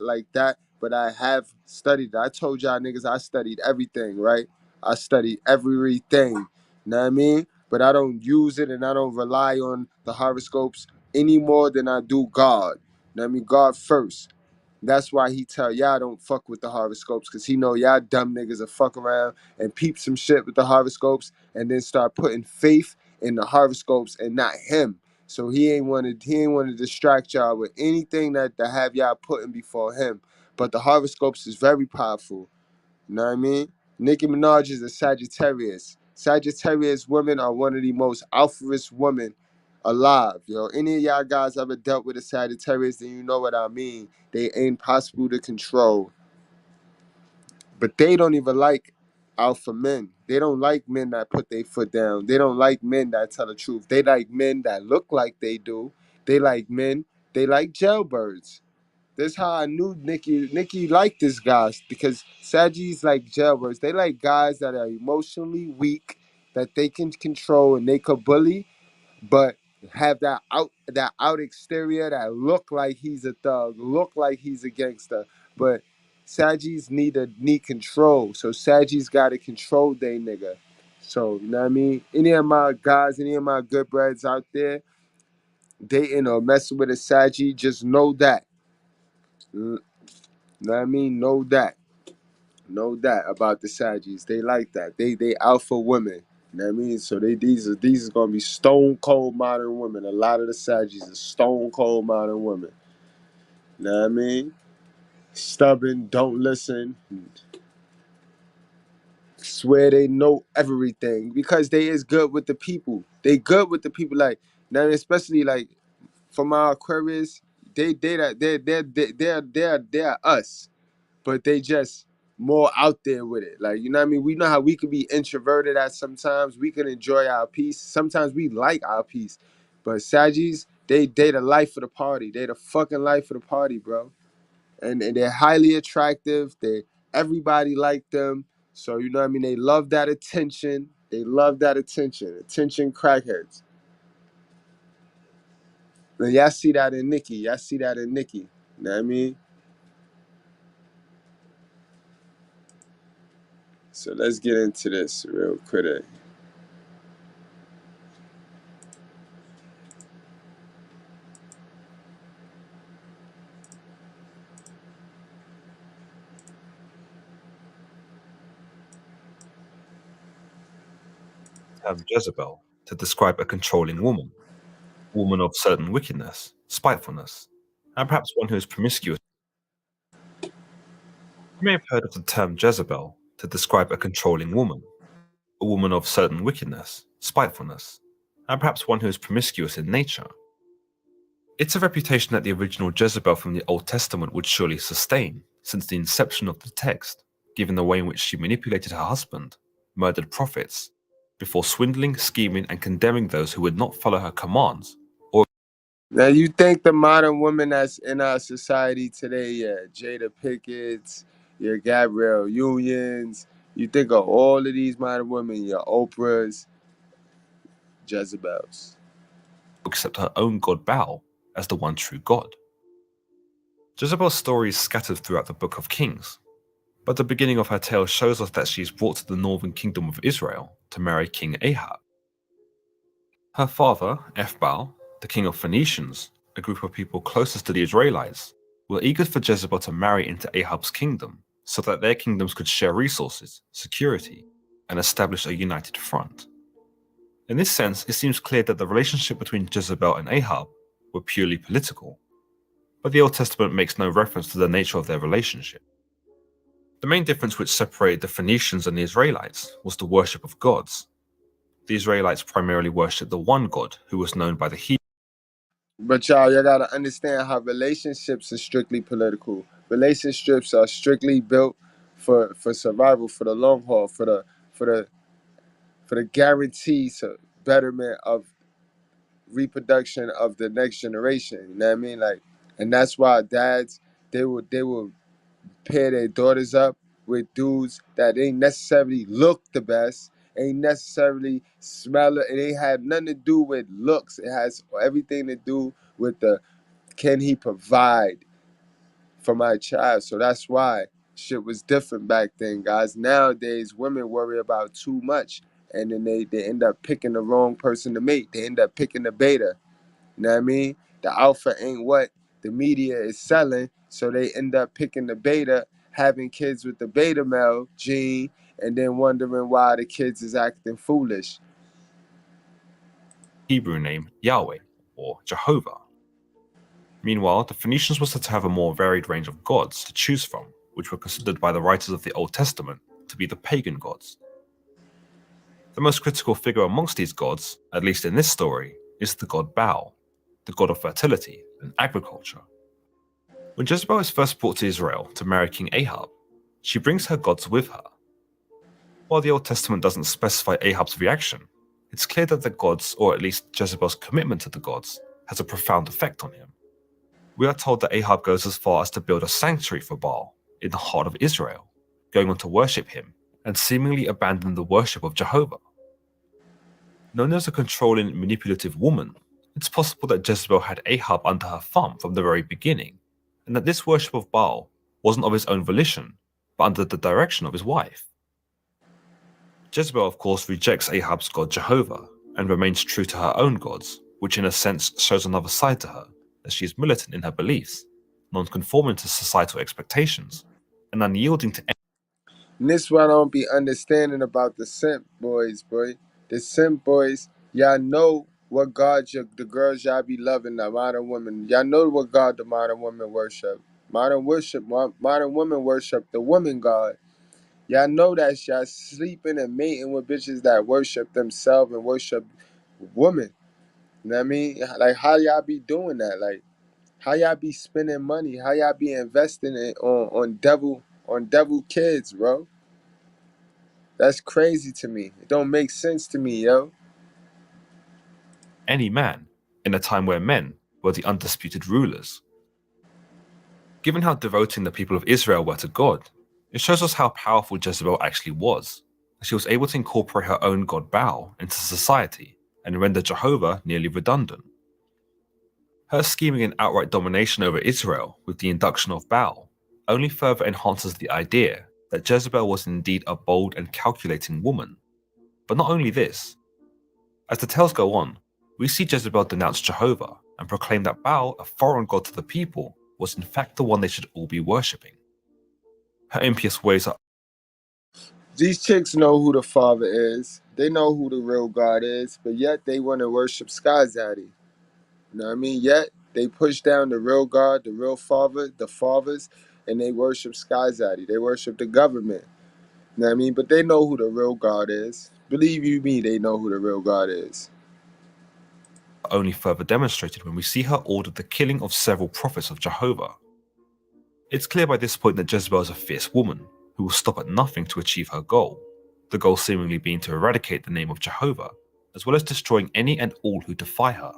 But I have studied. I told y'all niggas I studied everything, right? I studied everything. You know what I mean? But I don't use it and I don't rely on the horoscopes any more than I do God. You know what I mean? God first. That's why he tell y'all don't fuck with the horoscopes, because he know y'all dumb niggas will fuck around and peep some shit with the horoscopes and then start putting faith in the horoscopes and not him. So he ain't want to distract y'all with anything that have y'all putting before him. But the horoscopes is very powerful. You know what I mean? Nicki Minaj is a Sagittarius. Sagittarius women are one of the most alphaest women alive. Yo, any of y'all guys ever dealt with a Sagittarius, then you know what I mean. They ain't possible to control. But they don't even like alpha men. They don't like men that put their foot down. They don't like men that tell the truth. They like men that look like they do. They like men. They like jailbirds. That's how I knew Nikki liked this guys, because Sagittarius like jailbirds. They like guys that are emotionally weak, that they can control and they could bully, but have that out exterior that look like he's a thug, look like he's a gangster. But Sagittarius need control. So Sagittarius gotta control they nigga. So you know what I mean? Any of my guys, any of my good breads out there, dating or messing with a Sagittarius, just know that. Know what I mean? Know that. Know that about the Sagittarius. They like that. They alpha women. You know what I mean? So these are gonna be stone cold modern women. A lot of the Sagittarius are stone cold modern women. You know what I mean? Stubborn, don't listen, swear they know everything because they is good with the people. They good with the people, like now, especially like from our Aquarius, they're us. But they just more out there with it. Like, you know what I mean? We know how we could be introverted at sometimes. We can enjoy our peace. Sometimes we like our peace. But Sagittarius, they the life of the party. They the fucking life of the party, bro. And they're highly attractive. Everybody like them. So, you know what I mean? They love that attention. They love that attention. Attention crackheads. And y'all see that in Nicki. Y'all see that in Nicki. You know what I mean? So let's get into this real quick. Term Jezebel to describe a controlling woman of certain wickedness, spitefulness, and perhaps one who is promiscuous. You may have heard of the term Jezebel to describe a controlling woman, a woman of certain wickedness, spitefulness, and perhaps one who is promiscuous in nature. It's a reputation that the original Jezebel from the Old Testament would surely sustain since the inception of the text, given the way in which she manipulated her husband, murdered prophets, before swindling, scheming, and condemning those who would not follow her commands. Now, you think the modern women that's in our society today, Jada Pickett's, your Gabrielle Unions, you think of all of these modern women, your Oprahs, Jezebels. Accept her own god Baal as the one true god. Jezebel's story is scattered throughout the Book of Kings, but the beginning of her tale shows us that she is brought to the northern kingdom of Israel to marry King Ahab. Her father, Ethbaal, the king of Phoenicians, a group of people closest to the Israelites, were eager for Jezebel to marry into Ahab's kingdom so that their kingdoms could share resources, security, and establish a united front. In this sense, it seems clear that the relationship between Jezebel and Ahab were purely political, but the Old Testament makes no reference to the nature of their relationship. The main difference which separated the Phoenicians and the Israelites was the worship of gods. The Israelites primarily worshipped the one God who was known by the Hebrews. But y'all gotta understand how relationships are strictly political. Relationships are strictly built for survival, for the long haul, for the guaranteed betterment of reproduction of the next generation. You know what I mean? Like, and that's why dads they would pair their daughters up with dudes that ain't necessarily look the best, ain't necessarily smell it. It ain't have nothing to do with looks. It has everything to do with the can he provide for my child. So that's why shit was different back then, guys. Nowadays, women worry about too much, and then they end up picking the wrong person to mate. They end up picking the beta. You know what I mean? The alpha ain't what the media is selling, so they end up picking the beta, having kids with the beta male gene, and then wondering why the kids is acting foolish. Hebrew name Yahweh, or Jehovah. Meanwhile, the Phoenicians were said to have a more varied range of gods to choose from, which were considered by the writers of the Old Testament to be the pagan gods. The most critical figure amongst these gods, at least in this story, is the god Baal, the god of fertility and agriculture. When Jezebel is first brought to Israel to marry King Ahab, she brings her gods with her. While the Old Testament doesn't specify Ahab's reaction, it's clear that the gods, or at least Jezebel's commitment to the gods, has a profound effect on him. We are told that Ahab goes as far as to build a sanctuary for Baal in the heart of Israel, going on to worship him and seemingly abandon the worship of Jehovah. Known as a controlling, manipulative woman, it's possible that Jezebel had Ahab under her thumb from the very beginning, and that this worship of Baal wasn't of his own volition, but under the direction of his wife. Jezebel, of course, rejects Ahab's god Jehovah and remains true to her own gods, which in a sense shows another side to her, as she is militant in her beliefs, non-conforming to societal expectations, and unyielding to And this what I don't be understanding about the simp boys, boy. The simp boys, y'all know what God the girls y'all be loving, the modern women. Y'all know what God the modern women worship. Modern women worship the woman God. Y'all know that y'all sleeping and mating with bitches that worship themselves and worship women. You know what I mean? Like, how y'all be doing that? Like, how y'all be spending money? How y'all be investing it on devil kids, bro? That's crazy to me. It don't make sense to me, yo. any man in a time where men were the undisputed rulers. Given how devoting the people of Israel were to God, it shows us how powerful Jezebel actually was. She was able to incorporate her own god Baal into society and render Jehovah nearly redundant. Her scheming and outright domination over Israel with the induction of Baal only further enhances the idea that Jezebel was indeed a bold and calculating woman. But not only this. As the tales go on, we see Jezebel denounce Jehovah and proclaim that Baal, a foreign god to the people, was in fact the one they should all be worshipping. Her impious ways are These chicks know who the father is. They know who the real God is, but yet they want to worship Sky Zaddy. You know what I mean? Yet they push down the real God, the real father, the fathers, and they worship Sky Zaddy. They worship the government. You know what I mean? But they know who the real God is. Believe you me, they know who the real God is. are only further demonstrated when we see her order the killing of several prophets of Jehovah. It's clear by this point that Jezebel is a fierce woman who will stop at nothing to achieve her goal, the goal seemingly being to eradicate the name of Jehovah, as well as destroying any and all who defy her.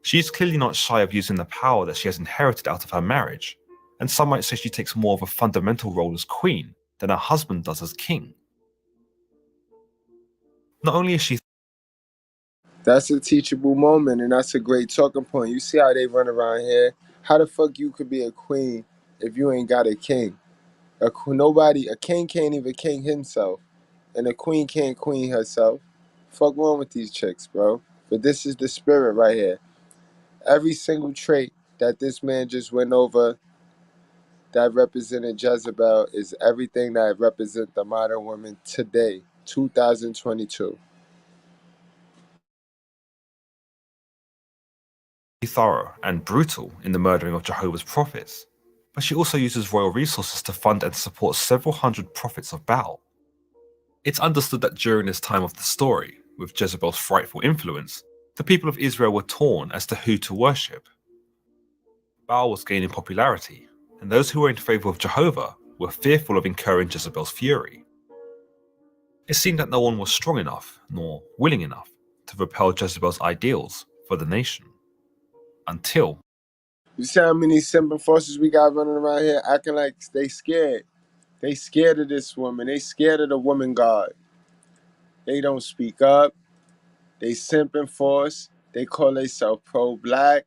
She is clearly not shy of using the power that she has inherited out of her marriage, and some might say she takes more of a fundamental role as queen than her husband does as king. Not only is she That's a teachable moment, and that's a great talking point. You see how they run around here? How the fuck you could be a queen if you ain't got a king? A king can't even king himself, and a queen can't queen herself. Fuck wrong with these chicks, bro? But this is the spirit right here. Every single trait that this man just went over that represented Jezebel is everything that represents the modern woman today, 2022. thorough and brutal in the murdering of Jehovah's prophets, but she also uses royal resources to fund and support several hundred prophets of Baal. It's understood that during this time of the story, with Jezebel's frightful influence, the people of Israel were torn as to who to worship. Baal was gaining popularity, and those who were in favor of Jehovah were fearful of incurring Jezebel's fury. It seemed that no one was strong enough, nor willing enough, to repel Jezebel's ideals for the nation. Until You see how many simping forces we got running around here acting like they scared. They scared of this woman. They scared of the woman God. They don't speak up. They simping force. They call themselves pro-black.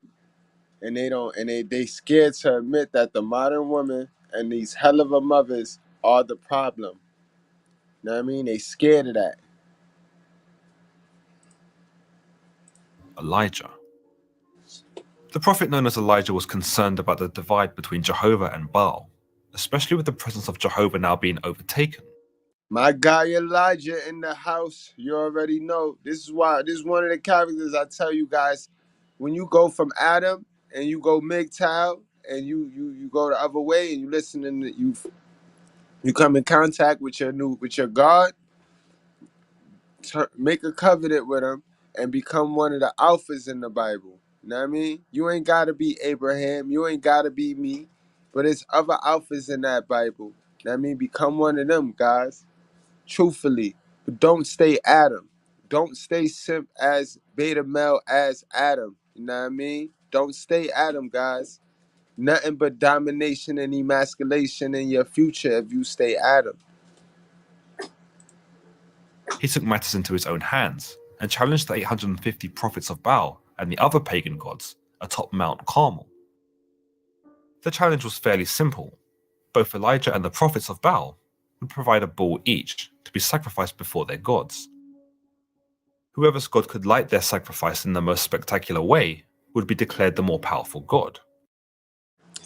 And they scared to admit that the modern woman and these hell of a mothers are the problem. You know what I mean? They scared of that. Elijah. The prophet known as Elijah was concerned about the divide between Jehovah and Baal, especially with the presence of Jehovah now being overtaken. My guy Elijah in the house, you already know. This is one of the characters I tell you guys, when you go from Adam and you go MGTOW and you go the other way and you listen and you come in contact with your God, make a covenant with him and become one of the alphas in the Bible. You know what I mean? You ain't gotta be Abraham, you ain't gotta be me, but it's other alphas in that Bible. You know what I mean? Become one of them, guys. Truthfully. But don't stay Adam. Don't stay simp as beta male as Adam. You know what I mean? Don't stay Adam, guys. Nothing but domination and emasculation in your future if you stay Adam. He took matters into his own hands and challenged the 850 prophets of Baal and the other pagan gods atop Mount Carmel. The challenge was fairly simple. Both Elijah and the prophets of Baal would provide a bull each to be sacrificed before their gods. Whoever's god could light their sacrifice in the most spectacular way would be declared the more powerful god.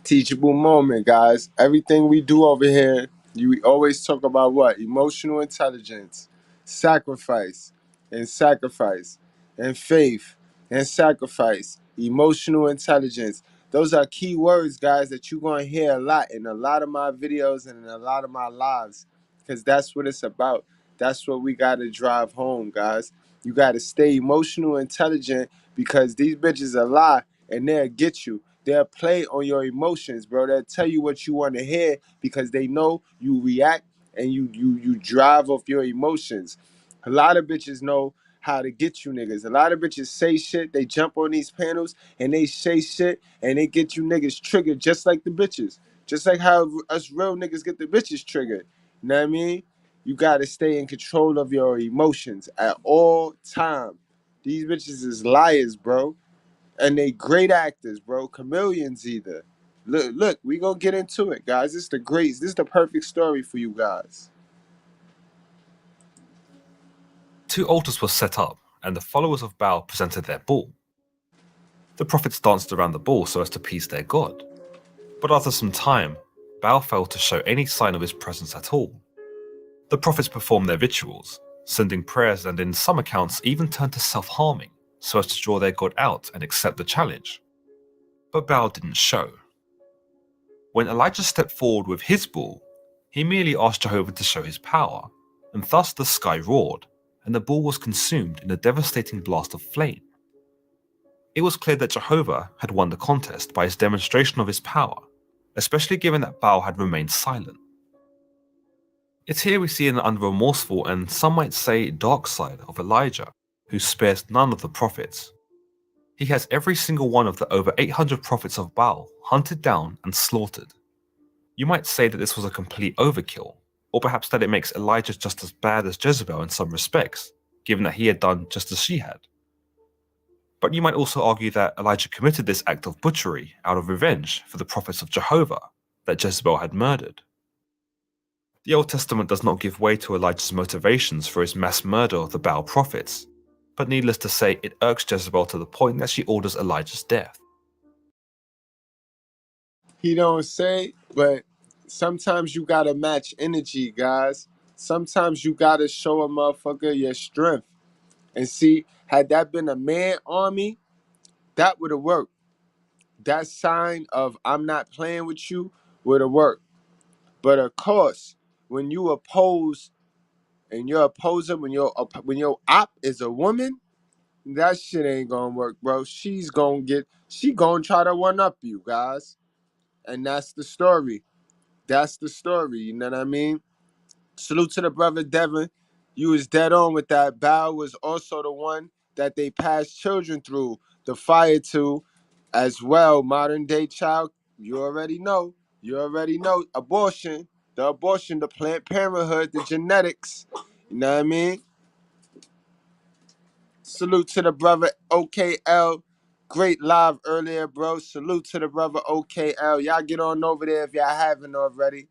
Teachable moment, guys. Everything we do over here, we always talk about what? Emotional intelligence, sacrifice, and faith, and sacrifice, emotional intelligence. Those are key words, guys, that you're going to hear a lot in a lot of my videos and in a lot of my lives, because that's what it's about. That's what we got to drive home, guys. You got to stay emotional intelligent because these bitches are lie and they'll get you. They'll play on your emotions, bro. They'll tell you what you want to hear because they know you react and you drive off your emotions. A lot of bitches know how to get you niggas. A lot of bitches say shit, they jump on these panels and they say shit and they get you niggas triggered just like the bitches. Just like how us real niggas get the bitches triggered. You know what I mean? You gotta stay in control of your emotions at all time. These bitches is liars, bro. And they great actors, bro. Chameleons either. Look, we gonna get into it, guys. This is the perfect story for you guys. 2 altars were set up, and the followers of Baal presented their bull. The prophets danced around the bull so as to appease their god. But after some time, Baal failed to show any sign of his presence at all. The prophets performed their rituals, sending prayers and in some accounts even turned to self-harming so as to draw their god out and accept the challenge. But Baal didn't show. When Elijah stepped forward with his bull, he merely asked Jehovah to show his power, and thus the sky roared, and the bull was consumed in a devastating blast of flame. It was clear that Jehovah had won the contest by his demonstration of his power, especially given that Baal had remained silent. It's here we see an unremorseful and some might say dark side of Elijah, who spares none of the prophets. He has every single one of the over 800 prophets of Baal hunted down and slaughtered. You might say that this was a complete overkill, or perhaps that it makes Elijah just as bad as Jezebel in some respects, given that he had done just as she had. But you might also argue that Elijah committed this act of butchery out of revenge for the prophets of Jehovah that Jezebel had murdered. The Old Testament does not give way to Elijah's motivations for his mass murder of the Baal prophets, but needless to say, it irks Jezebel to the point that she orders Elijah's death. He don't say, but sometimes you gotta match energy, guys. Sometimes you gotta show a motherfucker your strength. And see, had that been a man army, that would have worked. That sign of I'm not playing with you would have worked. But of course, when you oppose and your opposer, when your op is a woman, that shit ain't gonna work, bro. She gonna try to one up you, guys. And that's the story. That's the story, you know what I mean? Salute to the brother Devin. You was dead on with that. Baal was also the one that they passed children through the fire to as well. Modern day child, you already know. You already know. Abortion, the Planned Parenthood, the genetics. You know what I mean? Salute to the brother OKL. Great live earlier, bro. Salute to the brother OKL. Y'all get on over there if y'all haven't already.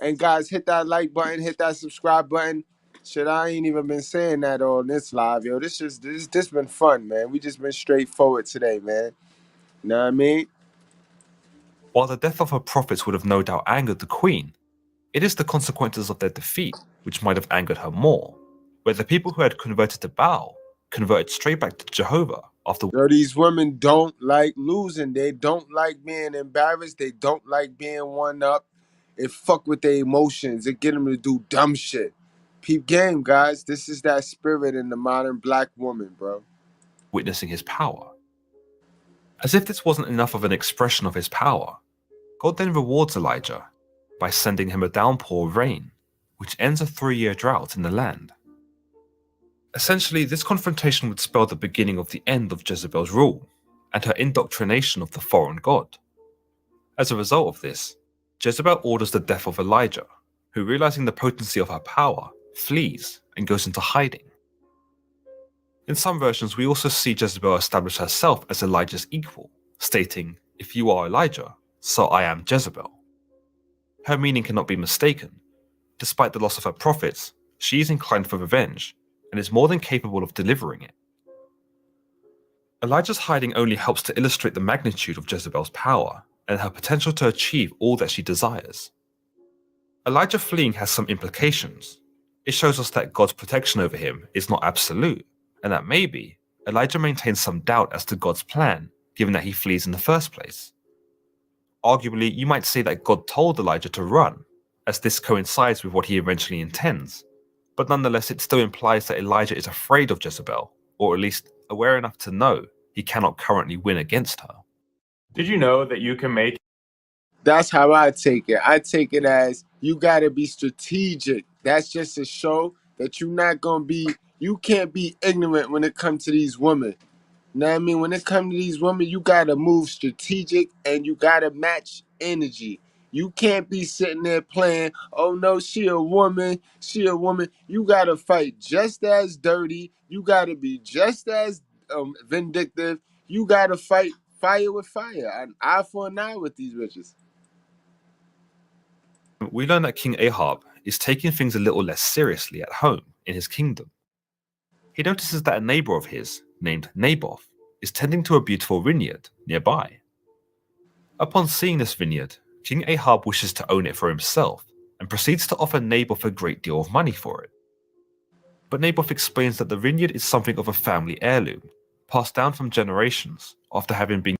And guys, hit that like button, hit that subscribe button. Shit, I ain't even been saying that on this live, yo. This been fun, man. We just been straightforward today, man. You know what I mean? While the death of her prophets would have no doubt angered the queen, it is the consequences of their defeat which might have angered her more, where the people who had converted to Baal converted straight back to Jehovah after. Yo, these women don't like losing. They don't like being embarrassed. They don't like being one up. It fuck with their emotions. It get them to do dumb shit. Peep game, guys. This is that spirit in the modern black woman, bro. Witnessing his power. As if this wasn't enough of an expression of his power, God then rewards Elijah by sending him a downpour of rain, which ends a 3-year drought in the land. Essentially, this confrontation would spell the beginning of the end of Jezebel's rule and her indoctrination of the foreign god. As a result of this, Jezebel orders the death of Elijah, who, realizing the potency of her power, flees and goes into hiding. In some versions, we also see Jezebel establish herself as Elijah's equal, stating, "If you are Elijah, so I am Jezebel." Her meaning cannot be mistaken. Despite the loss of her prophets, she is inclined for revenge and is more than capable of delivering it. Elijah's hiding only helps to illustrate the magnitude of Jezebel's power and her potential to achieve all that she desires. Elijah fleeing has some implications. It shows us that God's protection over him is not absolute, and that maybe Elijah maintains some doubt as to God's plan, given that he flees in the first place. Arguably, you might say that God told Elijah to run, as this coincides with what he eventually intends, but nonetheless it still implies that Elijah is afraid of Jezebel, or at least aware enough to know he cannot currently win against her. Did you know that you can make That's how I take it. I take it as you gotta be strategic. That's just to show that you can't be ignorant when it comes to these women. You know what I mean? When it comes to these women, you gotta move strategic and you gotta match energy. You can't be sitting there playing, oh no, she a woman. You gotta fight just as dirty. You gotta be just as vindictive. You gotta fight fire with fire, an eye for an eye with these bitches. We learn that King Ahab is taking things a little less seriously at home in his kingdom. He notices that a neighbor of his, named Naboth, is tending to a beautiful vineyard nearby. Upon seeing this vineyard, King Ahab wishes to own it for himself and proceeds to offer Naboth a great deal of money for it. But Naboth explains that the vineyard is something of a family heirloom, passed down from generations after having been.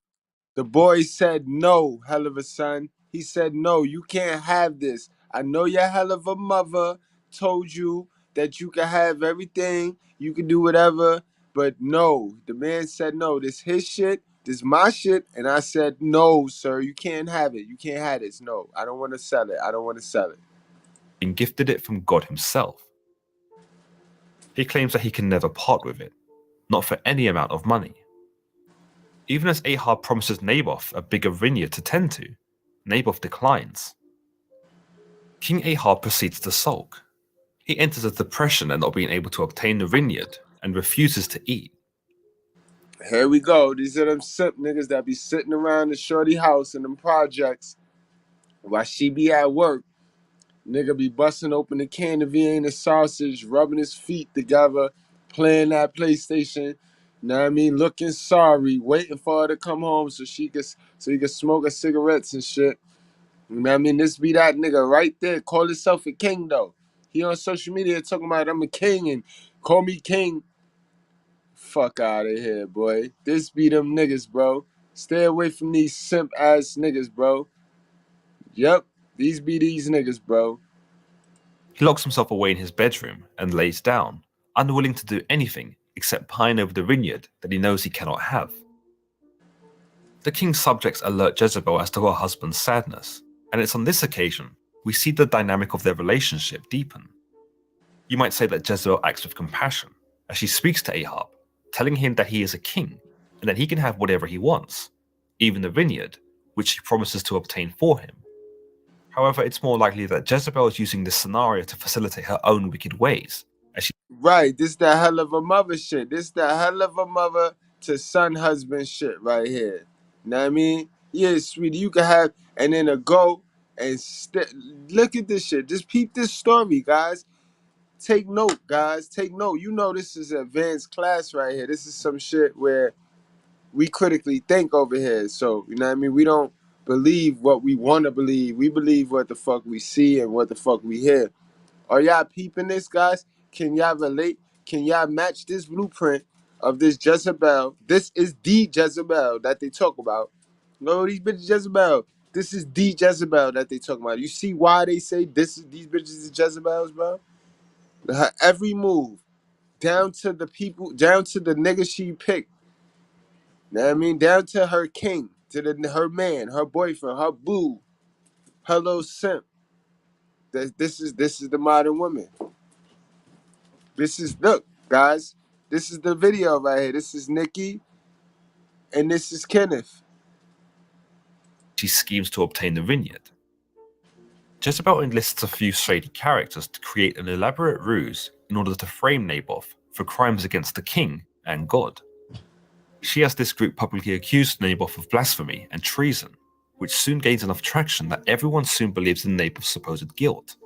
The boy said no, hell of a son. He said no, you can't have this. I know your hell of a mother told you that you can have everything, you can do whatever, But no, the man said no. This his shit. This my shit. And I said, no, sir, you can't have it. You can't have this. No, I don't want to sell it. I don't want to sell it. Been gifted it from God himself. He claims that he can never part with it, not for any amount of money. Even as Ahab promises Naboth a bigger vineyard to tend to, Naboth declines. King Ahab proceeds to sulk. He enters a depression at not being able to obtain the vineyard and refuses to eat. Here we go. These are them simp niggas that be sitting around the shorty house in them projects while she be at work. Nigga be busting open the can of Vienna sausage, rubbing his feet together, playing that PlayStation. You know what I mean? Looking sorry, waiting for her to come home so he could smoke her cigarettes and shit. You know what I mean? This be that nigga right there. Call himself a king though. He on social media talking about I'm a king and call me king. Fuck out of here, boy. This be them niggas, bro. Stay away from these simp ass niggas, bro. Yep, these be these niggas, bro. He locks himself away in his bedroom and lays down, unwilling to do anything except pine over the vineyard that he knows he cannot have. The king's subjects alert Jezebel as to her husband's sadness, and it's on this occasion we see the dynamic of their relationship deepen. You might say that Jezebel acts with compassion as she speaks to Ahab, telling him that he is a king and that he can have whatever he wants, even the vineyard, which she promises to obtain for him. However, it's more likely that Jezebel is using this scenario to facilitate her own wicked ways. Right, this the hell of a mother shit. This the hell of a mother to son husband shit right here. Know what I mean? Yeah, sweetie, you can have, and then a go and look at this shit. Just peep this story, guys. Take note, guys. Take note. You know this is advanced class right here. This is some shit where we critically think over here. So, you know what I mean? We don't believe what we want to believe. We believe what the fuck we see and what the fuck we hear. Are y'all peeping this, guys? Can y'all relate? Can y'all match this blueprint of this Jezebel? This is the Jezebel that they talk about. No, these bitches Jezebel. This is the Jezebel that they talk about. You see why they say these bitches is Jezebels, bro? Her every move, down to the people, down to the nigga she picked. Know what I mean? Down to her king, to her man, her boyfriend, her boo, her little simp. This is the modern woman. This is, look, guys, this is the video right here. This is Nikki, and this is Kenneth. She schemes to obtain the vineyard. Jezebel enlists a few shady characters to create an elaborate ruse in order to frame Naboth for crimes against the king and God. She has this group publicly accuse Naboth of blasphemy and treason, which soon gains enough traction that everyone soon believes in Naboth's supposed guilt.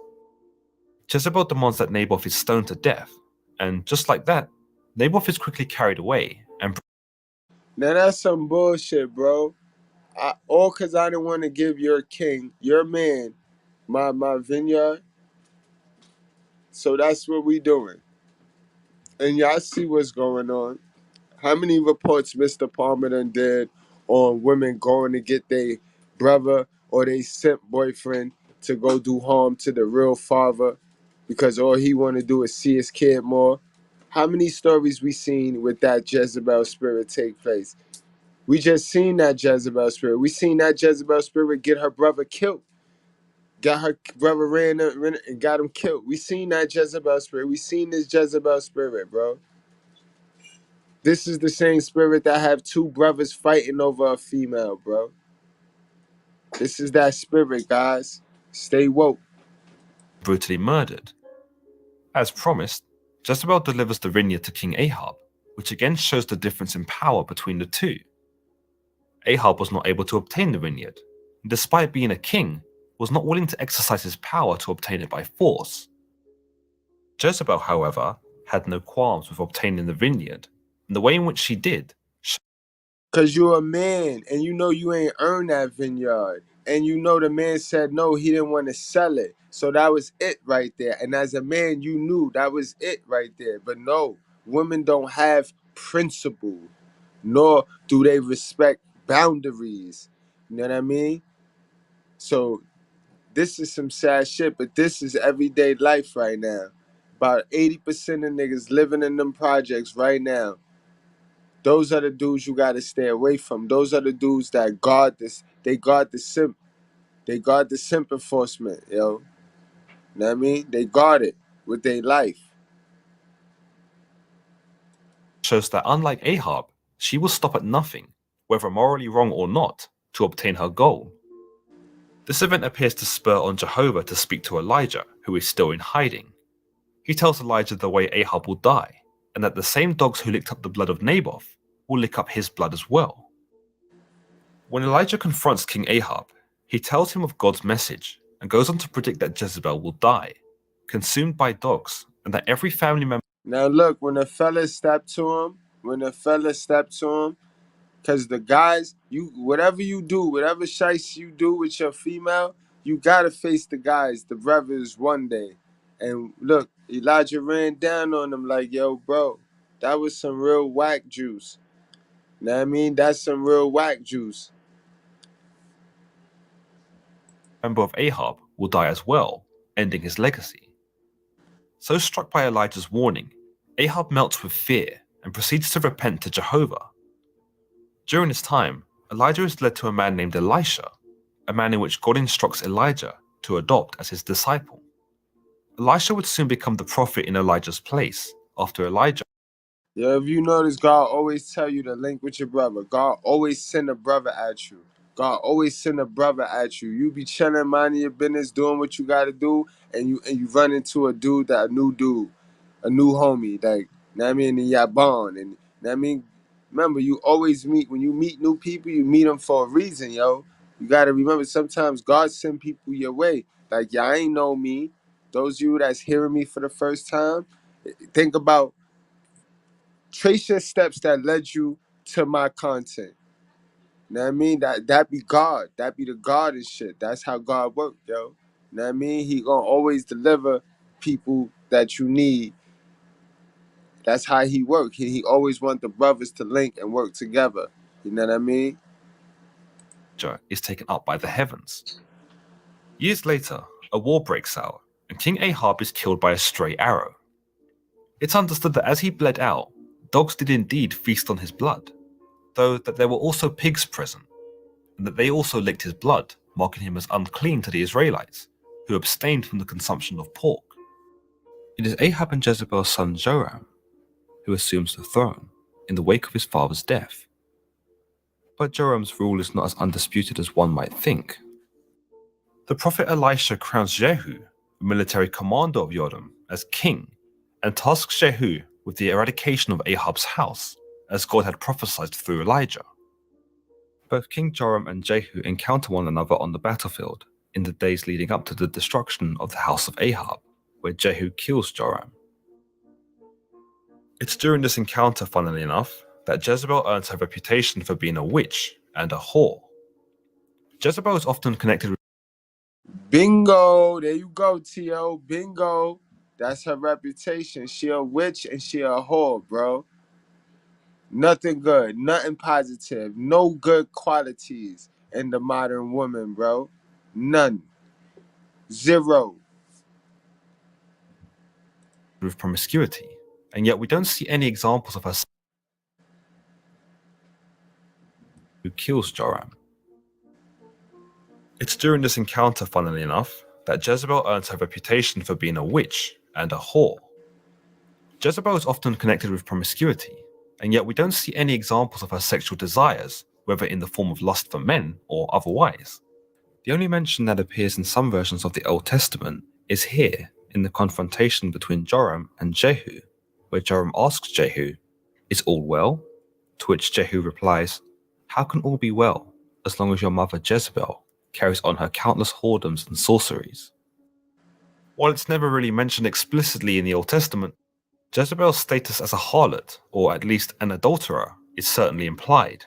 Jezebel demands that Naboth is stoned to death, and just like that, Naboth is quickly carried away and... Now that's some bullshit, bro. All because I didn't want to give your king, your man, my vineyard. So that's what we doing. And y'all see what's going on. How many reports Mr. Palmer done did on women going to get their brother or their simp boyfriend to go do harm to the real father because all he want to do is see his kid more? How many stories we seen with that Jezebel spirit take place? We just seen that Jezebel spirit. We seen that Jezebel spirit get her brother killed. Got her brother ran and got him killed. We seen that Jezebel spirit. We seen this Jezebel spirit, bro. This is the same spirit that have two brothers fighting over a female, bro. This is that spirit, guys. Stay woke. brutally murdered. As promised, Jezebel delivers the vineyard to King Ahab, which again shows the difference in power between the two. Ahab was not able to obtain the vineyard, and despite being a king, was not willing to exercise his power to obtain it by force. Jezebel, however, had no qualms with obtaining the vineyard, and the way in which she did. Because you're a man, and you know you ain't earned that vineyard. And you know the man said no, he didn't want to sell it. So that was it right there. And as a man, you knew that was it right there. But no, women don't have principle, nor do they respect boundaries. You know what I mean? So this is some sad shit, but this is everyday life right now. About 80% of niggas living in them projects right now. Those are the dudes you gotta stay away from. Those are the dudes that guard this. They guard the simp. They guard the simp enforcement, yo. Know what I mean? They guard it with their life. Shows that unlike Ahab, she will stop at nothing, whether morally wrong or not, to obtain her goal. This event appears to spur on Jehovah to speak to Elijah, who is still in hiding. He tells Elijah the way Ahab will die, and that the same dogs who licked up the blood of Naboth will lick up his blood as well. When Elijah confronts King Ahab, he tells him of God's message and goes on to predict that Jezebel will die, consumed by dogs, and that every family member. Now look, when the fella stepped to him, because the guys, whatever you do, whatever shice you do with your female, you gotta face the guys, the brothers, one day. And look, Elijah ran down on them like, yo, bro, that was some real whack juice. Know what I mean? That's some real whack juice. Member of Ahab will die as well, ending his legacy. So struck by Elijah's warning, Ahab melts with fear and proceeds to repent to Jehovah. During this time, Elijah is led to a man named Elisha, a man in which God instructs Elijah to adopt as his disciple. Elisha would soon become the prophet in Elijah's place, after Elijah. Yeah, if you notice, God always tell you to link with your brother. God always send a brother at you. God always send a brother at you. You be chilling, minding your business, doing what you gotta do, and you run into a dude, a new homie, like, know what I mean, and y'all bond. And know what I mean, remember, you always meet, when you meet new people, you meet them for a reason, yo. You gotta remember, sometimes God send people your way. Like, y'all ain't know me. Those of you that's hearing me for the first time, think about, trace your steps that led you to my content. Know what I mean? That be God. That be the God and shit. That's how God work, yo. Know what I mean? He gonna always deliver people that you need. That's how he work. He always want the brothers to link and work together. You know what I mean? Is taken up by the heavens. Years later, a war breaks out, and King Ahab is killed by a stray arrow. It's understood that as he bled out, dogs did indeed feast on his blood, though that there were also pigs present, and that they also licked his blood, marking him as unclean to the Israelites, who abstained from the consumption of pork. It is Ahab and Jezebel's son Joram who assumes the throne in the wake of his father's death. But Joram's rule is not as undisputed as one might think. The prophet Elisha crowns Jehu, the military commander of Joram, as king, and tasks Jehu with the eradication of Ahab's house, as God had prophesied through Elijah. Both King Joram and Jehu encounter one another on the battlefield in the days leading up to the destruction of the house of Ahab, where Jehu kills Joram. It's during this encounter, funnily enough, that Jezebel earns her reputation for being a witch and a whore. Jezebel is often connected with Bingo! There you go, T.O. Bingo! That's her reputation. She a witch and she a whore, bro. Nothing good, nothing positive, no good qualities in the modern woman, bro. None. Zero. promiscuity, and yet we don't see any examples of her who kills Joram. It's during this encounter, funnily enough, that Jezebel earns her reputation for being a witch and a whore. Jezebel is often connected with promiscuity, and yet we don't see any examples of her sexual desires, whether in the form of lust for men or otherwise. The only mention that appears in some versions of the Old Testament is here in the confrontation between Joram and Jehu, where Joram asks Jehu, "Is all well?" To which Jehu replies, "How can all be well as long as your mother Jezebel carries on her countless whoredoms and sorceries?" While it's never really mentioned explicitly in the Old Testament, Jezebel's status as a harlot, or at least an adulterer, is certainly implied.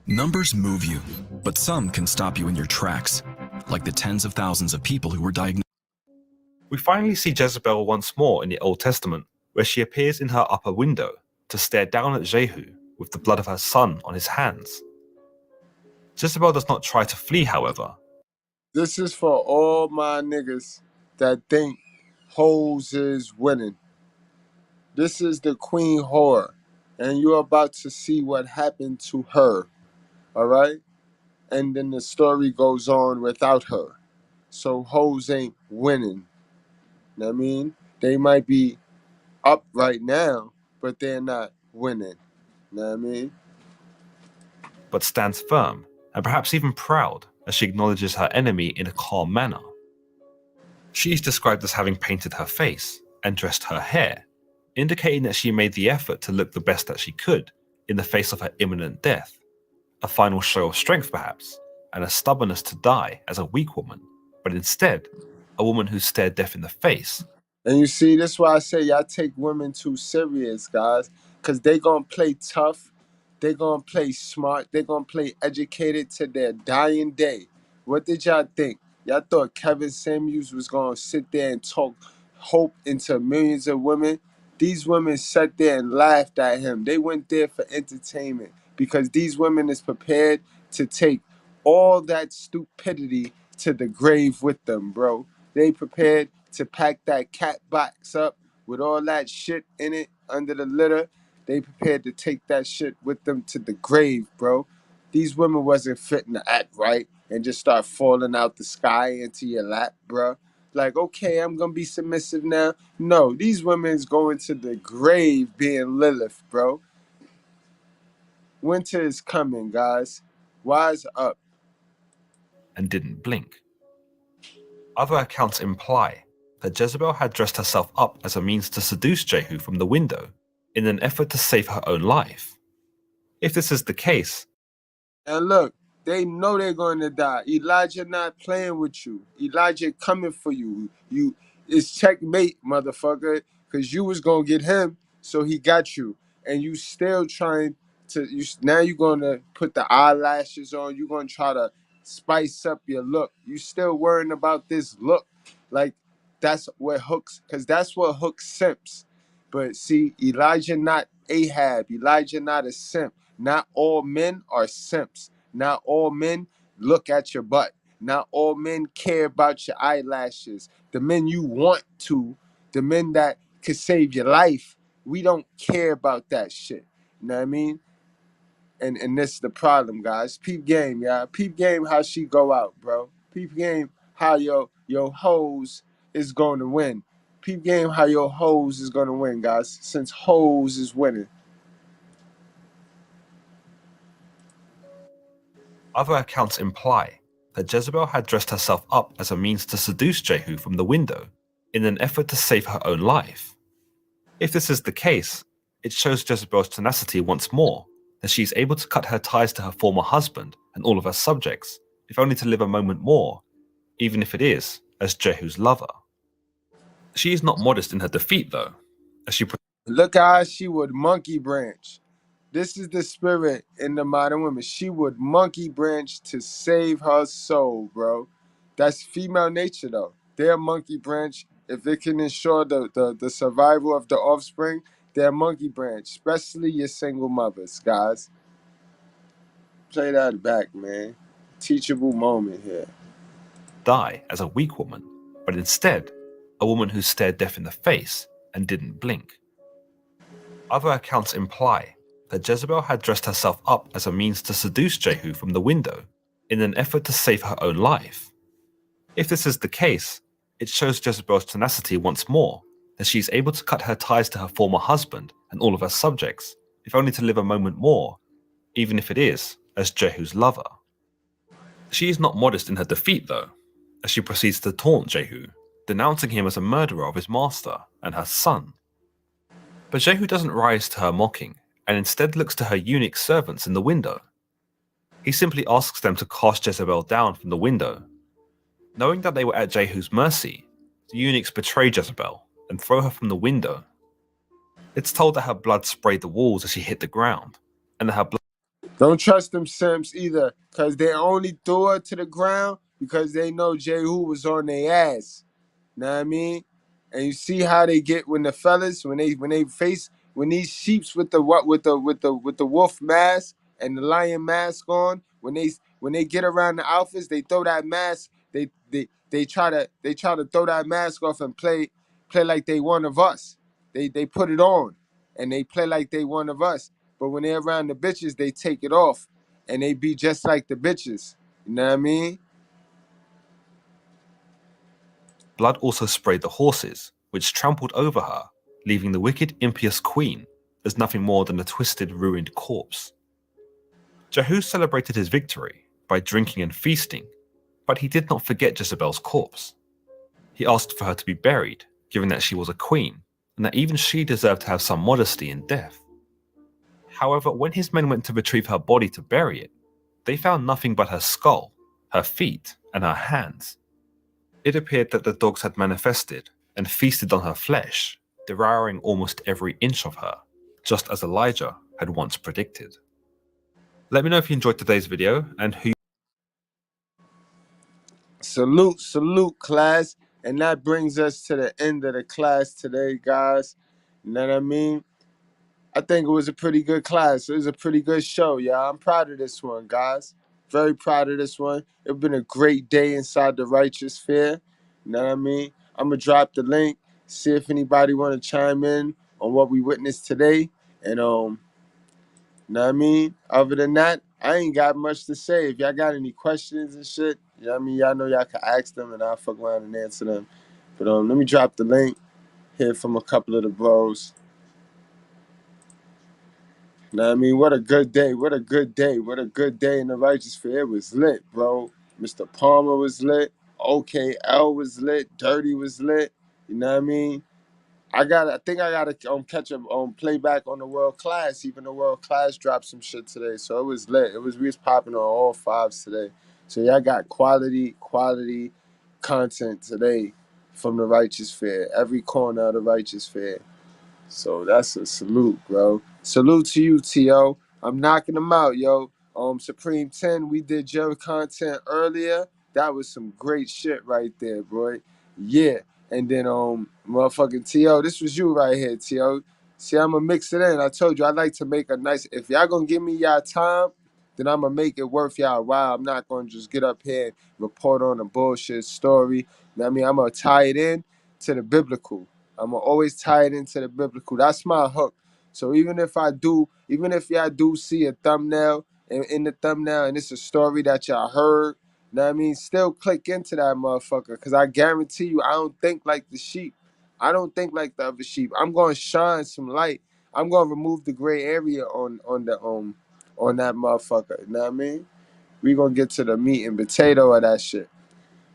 Numbers move you, but some can stop you in your tracks, like the tens of thousands of people who were diagnosed. We finally see Jezebel once more in the Old Testament, where she appears in her upper window to stare down at Jehu with the blood of her son on his hands. Jezebel does not try to flee, however. This is for all my niggas that think hoes is winning. This is the queen whore. And you're about to see what happened to her, all right? And then the story goes on without her. So hoes ain't winning. Know what I mean? They might be up right now, but they're not winning. Know what I mean? but stands firm and perhaps even proud as she acknowledges her enemy in a calm manner. She is described as having painted her face and dressed her hair, indicating that she made the effort to look the best that she could in the face of her imminent death. A final show of strength perhaps, and a stubbornness to die as a weak woman, but instead, a woman who stared death in the face. And you see, this is why I say y'all take women too serious, guys. Because they going to play tough. They going to play smart. They going to play educated to their dying day. What did y'all think? Y'all thought Kevin Samuels was going to sit there and talk hope into millions of women? These women sat there and laughed at him. They went there for entertainment because these women is prepared to take all that stupidity to the grave with them, bro. They prepared to pack that cat box up with all that shit in it under the litter. They prepared to take that shit with them to the grave, bro. These women wasn't fitting to act right and just start falling out the sky into your lap, bro. Like, okay, I'm gonna be submissive now. No, these women's going to the grave being Lilith, bro. Winter is coming, guys. Wise up. And didn't blink. Other accounts imply that Jezebel had dressed herself up as a means to seduce Jehu from the window in an effort to save her own life. If this is the case, And look, they know they're going to die. Elijah not playing with you. Elijah coming for you. It's checkmate, motherfucker, because you was going to get him, so he got you. And you still trying to, now you're going to put the eyelashes on. You're going to try to spice up your look. You still worrying about this look. Like, that's what hooks, because that's what hooks simps. But see, Elijah not Ahab. Elijah not a simp. Not all men are simps. Not all men look at your butt. Not all men care about your eyelashes. The men you want to, the men that could save your life, we don't care about that shit. You know what I mean? And this is the problem, guys. Peep game, y'all. Peep game how she go out, bro. Peep game how your hoes is going to win. Peep game how your hoes is going to win, guys. Since hoes is winning. other accounts imply that Jezebel had dressed herself up as a means to seduce Jehu from the window in an effort to save her own life. If this is the case, it shows Jezebel's tenacity once more, that she is able to cut her ties to her former husband and all of her subjects, if only to live a moment more, even if it is as Jehu's lover. She is not modest in her defeat though, as she Look how she would monkey branch. This is the spirit in the modern woman. She would monkey branch to save her soul, bro. That's female nature, though. They're monkey branch. If it can ensure the survival of the offspring, they're monkey branch, especially your single mothers, guys. Play that back, man. Teachable moment here. die as a weak woman, but instead, a woman who stared death in the face and didn't blink. Other accounts imply that Jezebel had dressed herself up as a means to seduce Jehu from the window in an effort to save her own life. If this is the case, it shows Jezebel's tenacity once more, that she is able to cut her ties to her former husband and all of her subjects, if only to live a moment more, even if it is as Jehu's lover. She is not modest in her defeat though, as she proceeds to taunt Jehu, denouncing him as a murderer of his master and her son. But Jehu doesn't rise to her mocking, and instead looks to her eunuch servants in the window. He simply asks them to cast Jezebel down from the window. Knowing that they were at Jehu's mercy, the eunuchs betray Jezebel and throw her from the window. It's told that her blood sprayed the walls as she hit the ground, and that her blood Don't trust them simps either, because they only threw her to the ground because they know Jehu was on their ass. Know what I mean? And you see how they get when the fellas, when these sheeps with the wolf mask and the lion mask on, when they get around the alphas, they throw that mask, they try to throw that mask off and play like they one of us. They put it on. and they play like they one of us. But when they're around the bitches, they take it off and they be just like the bitches. You know what I mean? Blood also sprayed the horses, which trampled over her, leaving the wicked, impious queen as nothing more than a twisted, ruined corpse. Jehu celebrated his victory by drinking and feasting, but he did not forget Jezebel's corpse. He asked for her to be buried, given that she was a queen, and that even she deserved to have some modesty in death. However, when his men went to retrieve her body to bury it, they found nothing but her skull, her feet, and her hands. It appeared that the dogs had manifested and feasted on her flesh, devouring almost every inch of her, just as Elijah had once predicted. Let me know if you enjoyed today's video and who. Salute, class. And that brings us to the end of the class today, guys. You know what I mean? I think it was a pretty good class. It was a pretty good show, y'all. I'm proud of this one, guys. Very proud of this one. It's been a great day inside the Righteous Fair. You know what I mean? I'm going to drop the link, see if anybody want to chime in on what we witnessed today. And, you know what I mean? Other than that, I ain't got much to say. If y'all got any questions and shit, you know what I mean? Y'all know y'all can ask them and I'll fuck around and answer them. But let me drop the link, hear from a couple of the bros. You know what I mean? What a good day. What a good day. What a good day in the Righteous Fair. It was lit, bro. Mr. Palmer was lit. OKL was lit. Dirty was lit. You know what I mean? I think I gotta catch a playback on the World Class. Even the World Class dropped some shit today. So it was lit. We was popping on all fives today. So y'all got quality content today from the Righteous Fair. Every corner of the Righteous Fair. So that's a salute, bro. Salute to you, T.O. I'm knocking them out, yo. Supreme 10, we did your content earlier. That was some great shit right there, bro. Yeah. And then motherfucking T.O., this was you right here, T.O. See, I'm gonna mix it in. I told you I like to make a nice, if y'all gonna give me y'all time, then I'm gonna make it worth y'all while. I'm not gonna just get up here and report on a bullshit story. You know what I mean? I'm gonna tie it in to the biblical. I'm gonna always tie it into the biblical. That's my hook. So even if y'all do see a thumbnail in the thumbnail and it's a story that y'all heard, you know what I mean? Still click into that motherfucker. Cause I guarantee you, I don't think like the sheep. I don't think like the other sheep. I'm gonna shine some light. I'm gonna remove the gray area on that motherfucker. You know what I mean? We gonna get to the meat and potato of that shit.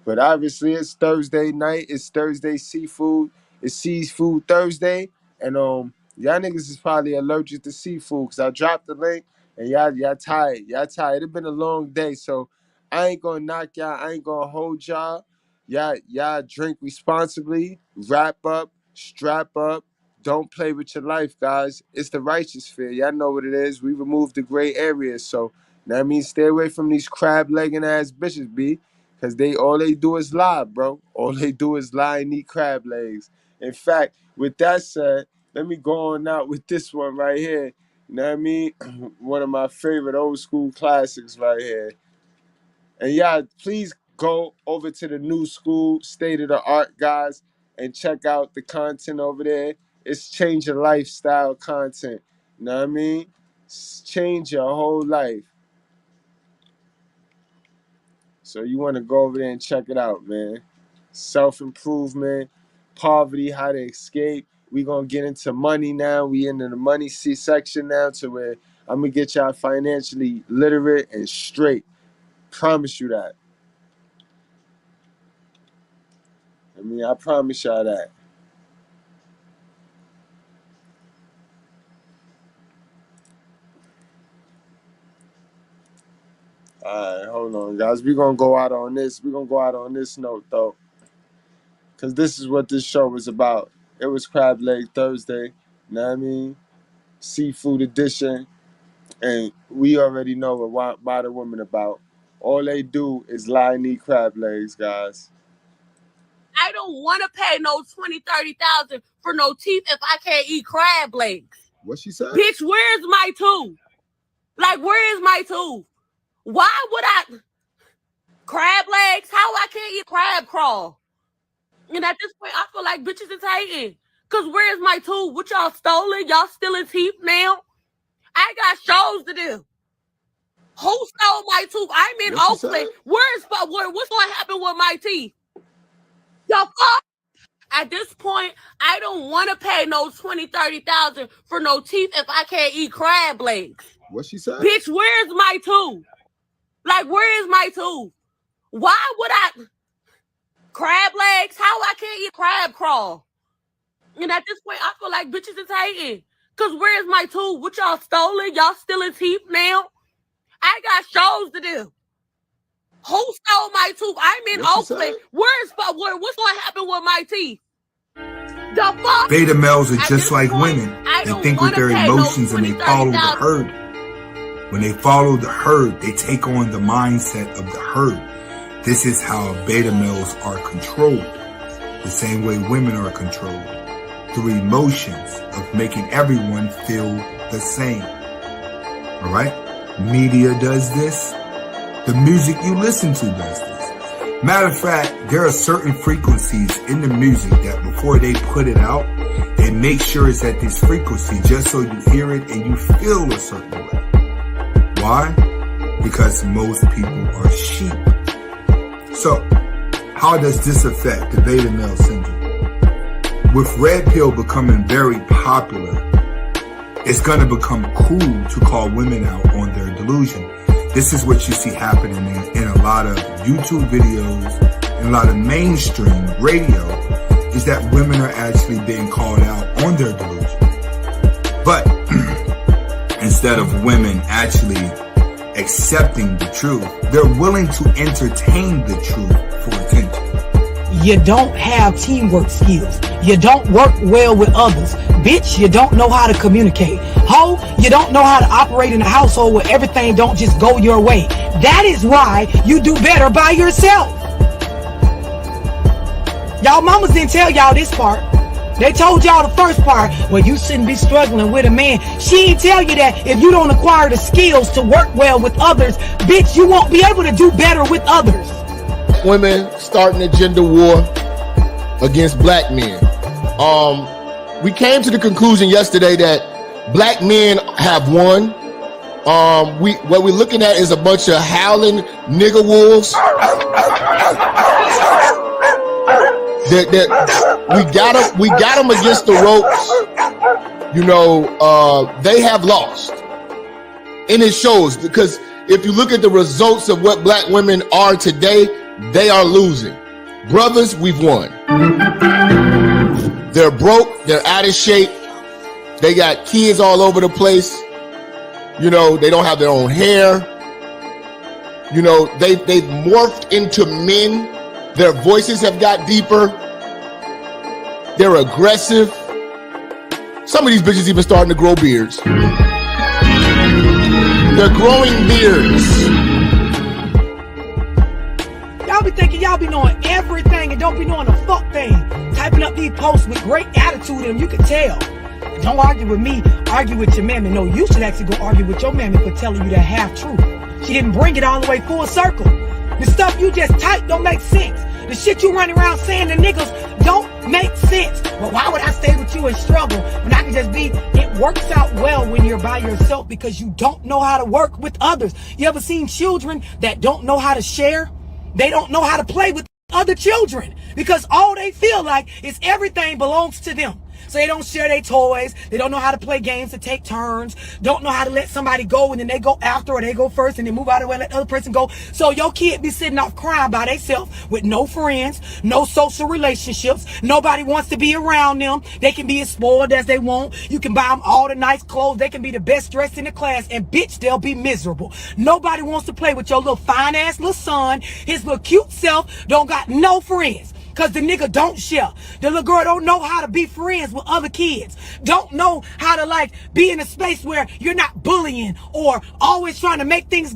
But obviously, it's Thursday night. It's Thursday seafood. It's Seafood Thursday. And y'all niggas is probably allergic to seafood because I dropped the link and y'all tired. Y'all tired. It's been a long day. So I ain't gonna knock y'all. I ain't gonna hold y'all. Y'all drink responsibly. Wrap up. Strap up. Don't play with your life, guys. It's the Righteous Fair. Y'all know what it is. We removed the gray areas. So that means stay away from these crab-legging ass bitches, B. Because all they do is lie, bro. All they do is lie and eat crab legs. In fact, with that said, let me go on out with this one right here. You know what I mean? One of my favorite old school classics right here. And yeah, please go over to the new school, state of the art, guys, and check out the content over there. It's change your lifestyle content. You know what I mean? Change your whole life. So you want to go over there and check it out, man. Self-improvement, poverty, how to escape. We going to get into money now. We into the money section now to where I'm going to get y'all financially literate and straight. Promise you that. I mean, I promise y'all that. All right, hold on, guys. We're going to go out on this. We're going to go out on this note, though. Because this is what this show was about. It was Crab Leg Thursday. You know what I mean? Seafood edition. And we already know what modern women about. All they do is lie and eat crab legs, guys. I don't want to pay no 20, 30,000 for no teeth if I can't eat crab legs. What she said? Bitch, where's my tooth? Like, where is my tooth? Why would I? Crab legs? How I can't eat crab crawl? And at this point, I feel like bitches is hating. Cause where's my tooth? What y'all stolen? Y'all stealing teeth now? I got shows to do. Who stole my tooth? I'm in Oakland. What's gonna happen with my teeth? The fuck? At this point, I don't want to pay no 20,000, 30,000 for no teeth if I can't eat crab legs. What she said? Bitch, where's my tooth? Like, where is my tooth? Why would I? Crab legs? How I can't eat crab crawl? And at this point, I feel like bitches is hating. Cause where's my tooth? What y'all stolen? Y'all stealing teeth now? I got shows to do. Who stole my tooth? I'm in Oakland. What's gonna happen with my teeth? The fuck? Beta males are just like women. They think with their emotions and they follow the herd. When they follow the herd, they take on the mindset of the herd. This is how beta males are controlled. The same way women are controlled. Through emotions of making everyone feel the same. Alright? Media does this. The music you listen to does this. Matter of fact, there are certain frequencies in the music that before they put it out, they make sure it's at this frequency just so you hear it and you feel a certain way. Why? Because most people are sheep. So, how does this affect the beta male syndrome? With red pill becoming very popular, it's going to become cool to call women out on their delusion. This is what you see happening in a lot of YouTube videos and a lot of mainstream radio, is that women are actually being called out on their delusion. But instead of women actually accepting the truth, they're willing to entertain the truth for attention. You don't have teamwork skills. You don't work well with others. Bitch, you don't know how to communicate. Ho, you don't know how to operate in a household where everything don't just go your way. That is why you do better by yourself. Y'all mamas didn't tell y'all this part. They told y'all the first part, well, you shouldn't be struggling with a man. She didn't tell you that if you don't acquire the skills to work well with others, bitch, you won't be able to do better with others. Women starting a gender war against black men. We came to the conclusion yesterday that black men have won. What we're looking at is a bunch of howling nigger wolves. We got them against the ropes. You know, they have lost, and it shows, because if you look at the results of what black women are today, they are losing. Brothers, we've won. They're broke. They're out of shape. They got kids all over the place. You know, they don't have their own hair. You know, they've morphed into men. Their voices have got deeper. They're aggressive. Some of these bitches even starting to grow beards. They're growing beards. Y'all be thinking y'all be knowing everything and don't be knowing a fuck thing. Typing up these posts with great attitude in them, you can tell. Don't argue with me, argue with your mammy. No, you should actually go argue with your mammy for telling you that half truth. She didn't bring it all the way full circle. The stuff you just type don't make sense. The shit you running around saying to niggas don't make sense. But why would I stay with you and struggle when I can just be? It works out well when you're by yourself because you don't know how to work with others. You ever seen children that don't know how to share? They don't know how to play with other children because all they feel like is everything belongs to them. So they don't share their toys. They don't know how to play games to take turns. Don't know how to let somebody go and then they go after, or they go first and then move out of the way and let the other person go. So your kid be sitting off crying by themselves with no friends, no social relationships. Nobody wants to be around them. They can be as spoiled as they want. You can buy them all the nice clothes. They can be the best dressed in the class, and bitch, they'll be miserable. Nobody wants to play with your little fine ass little son. His little cute self don't got no friends. Because the nigga don't share. The little girl don't know how to be friends with other kids. Don't know how to, like, be in a space where you're not bullying or always trying to make things go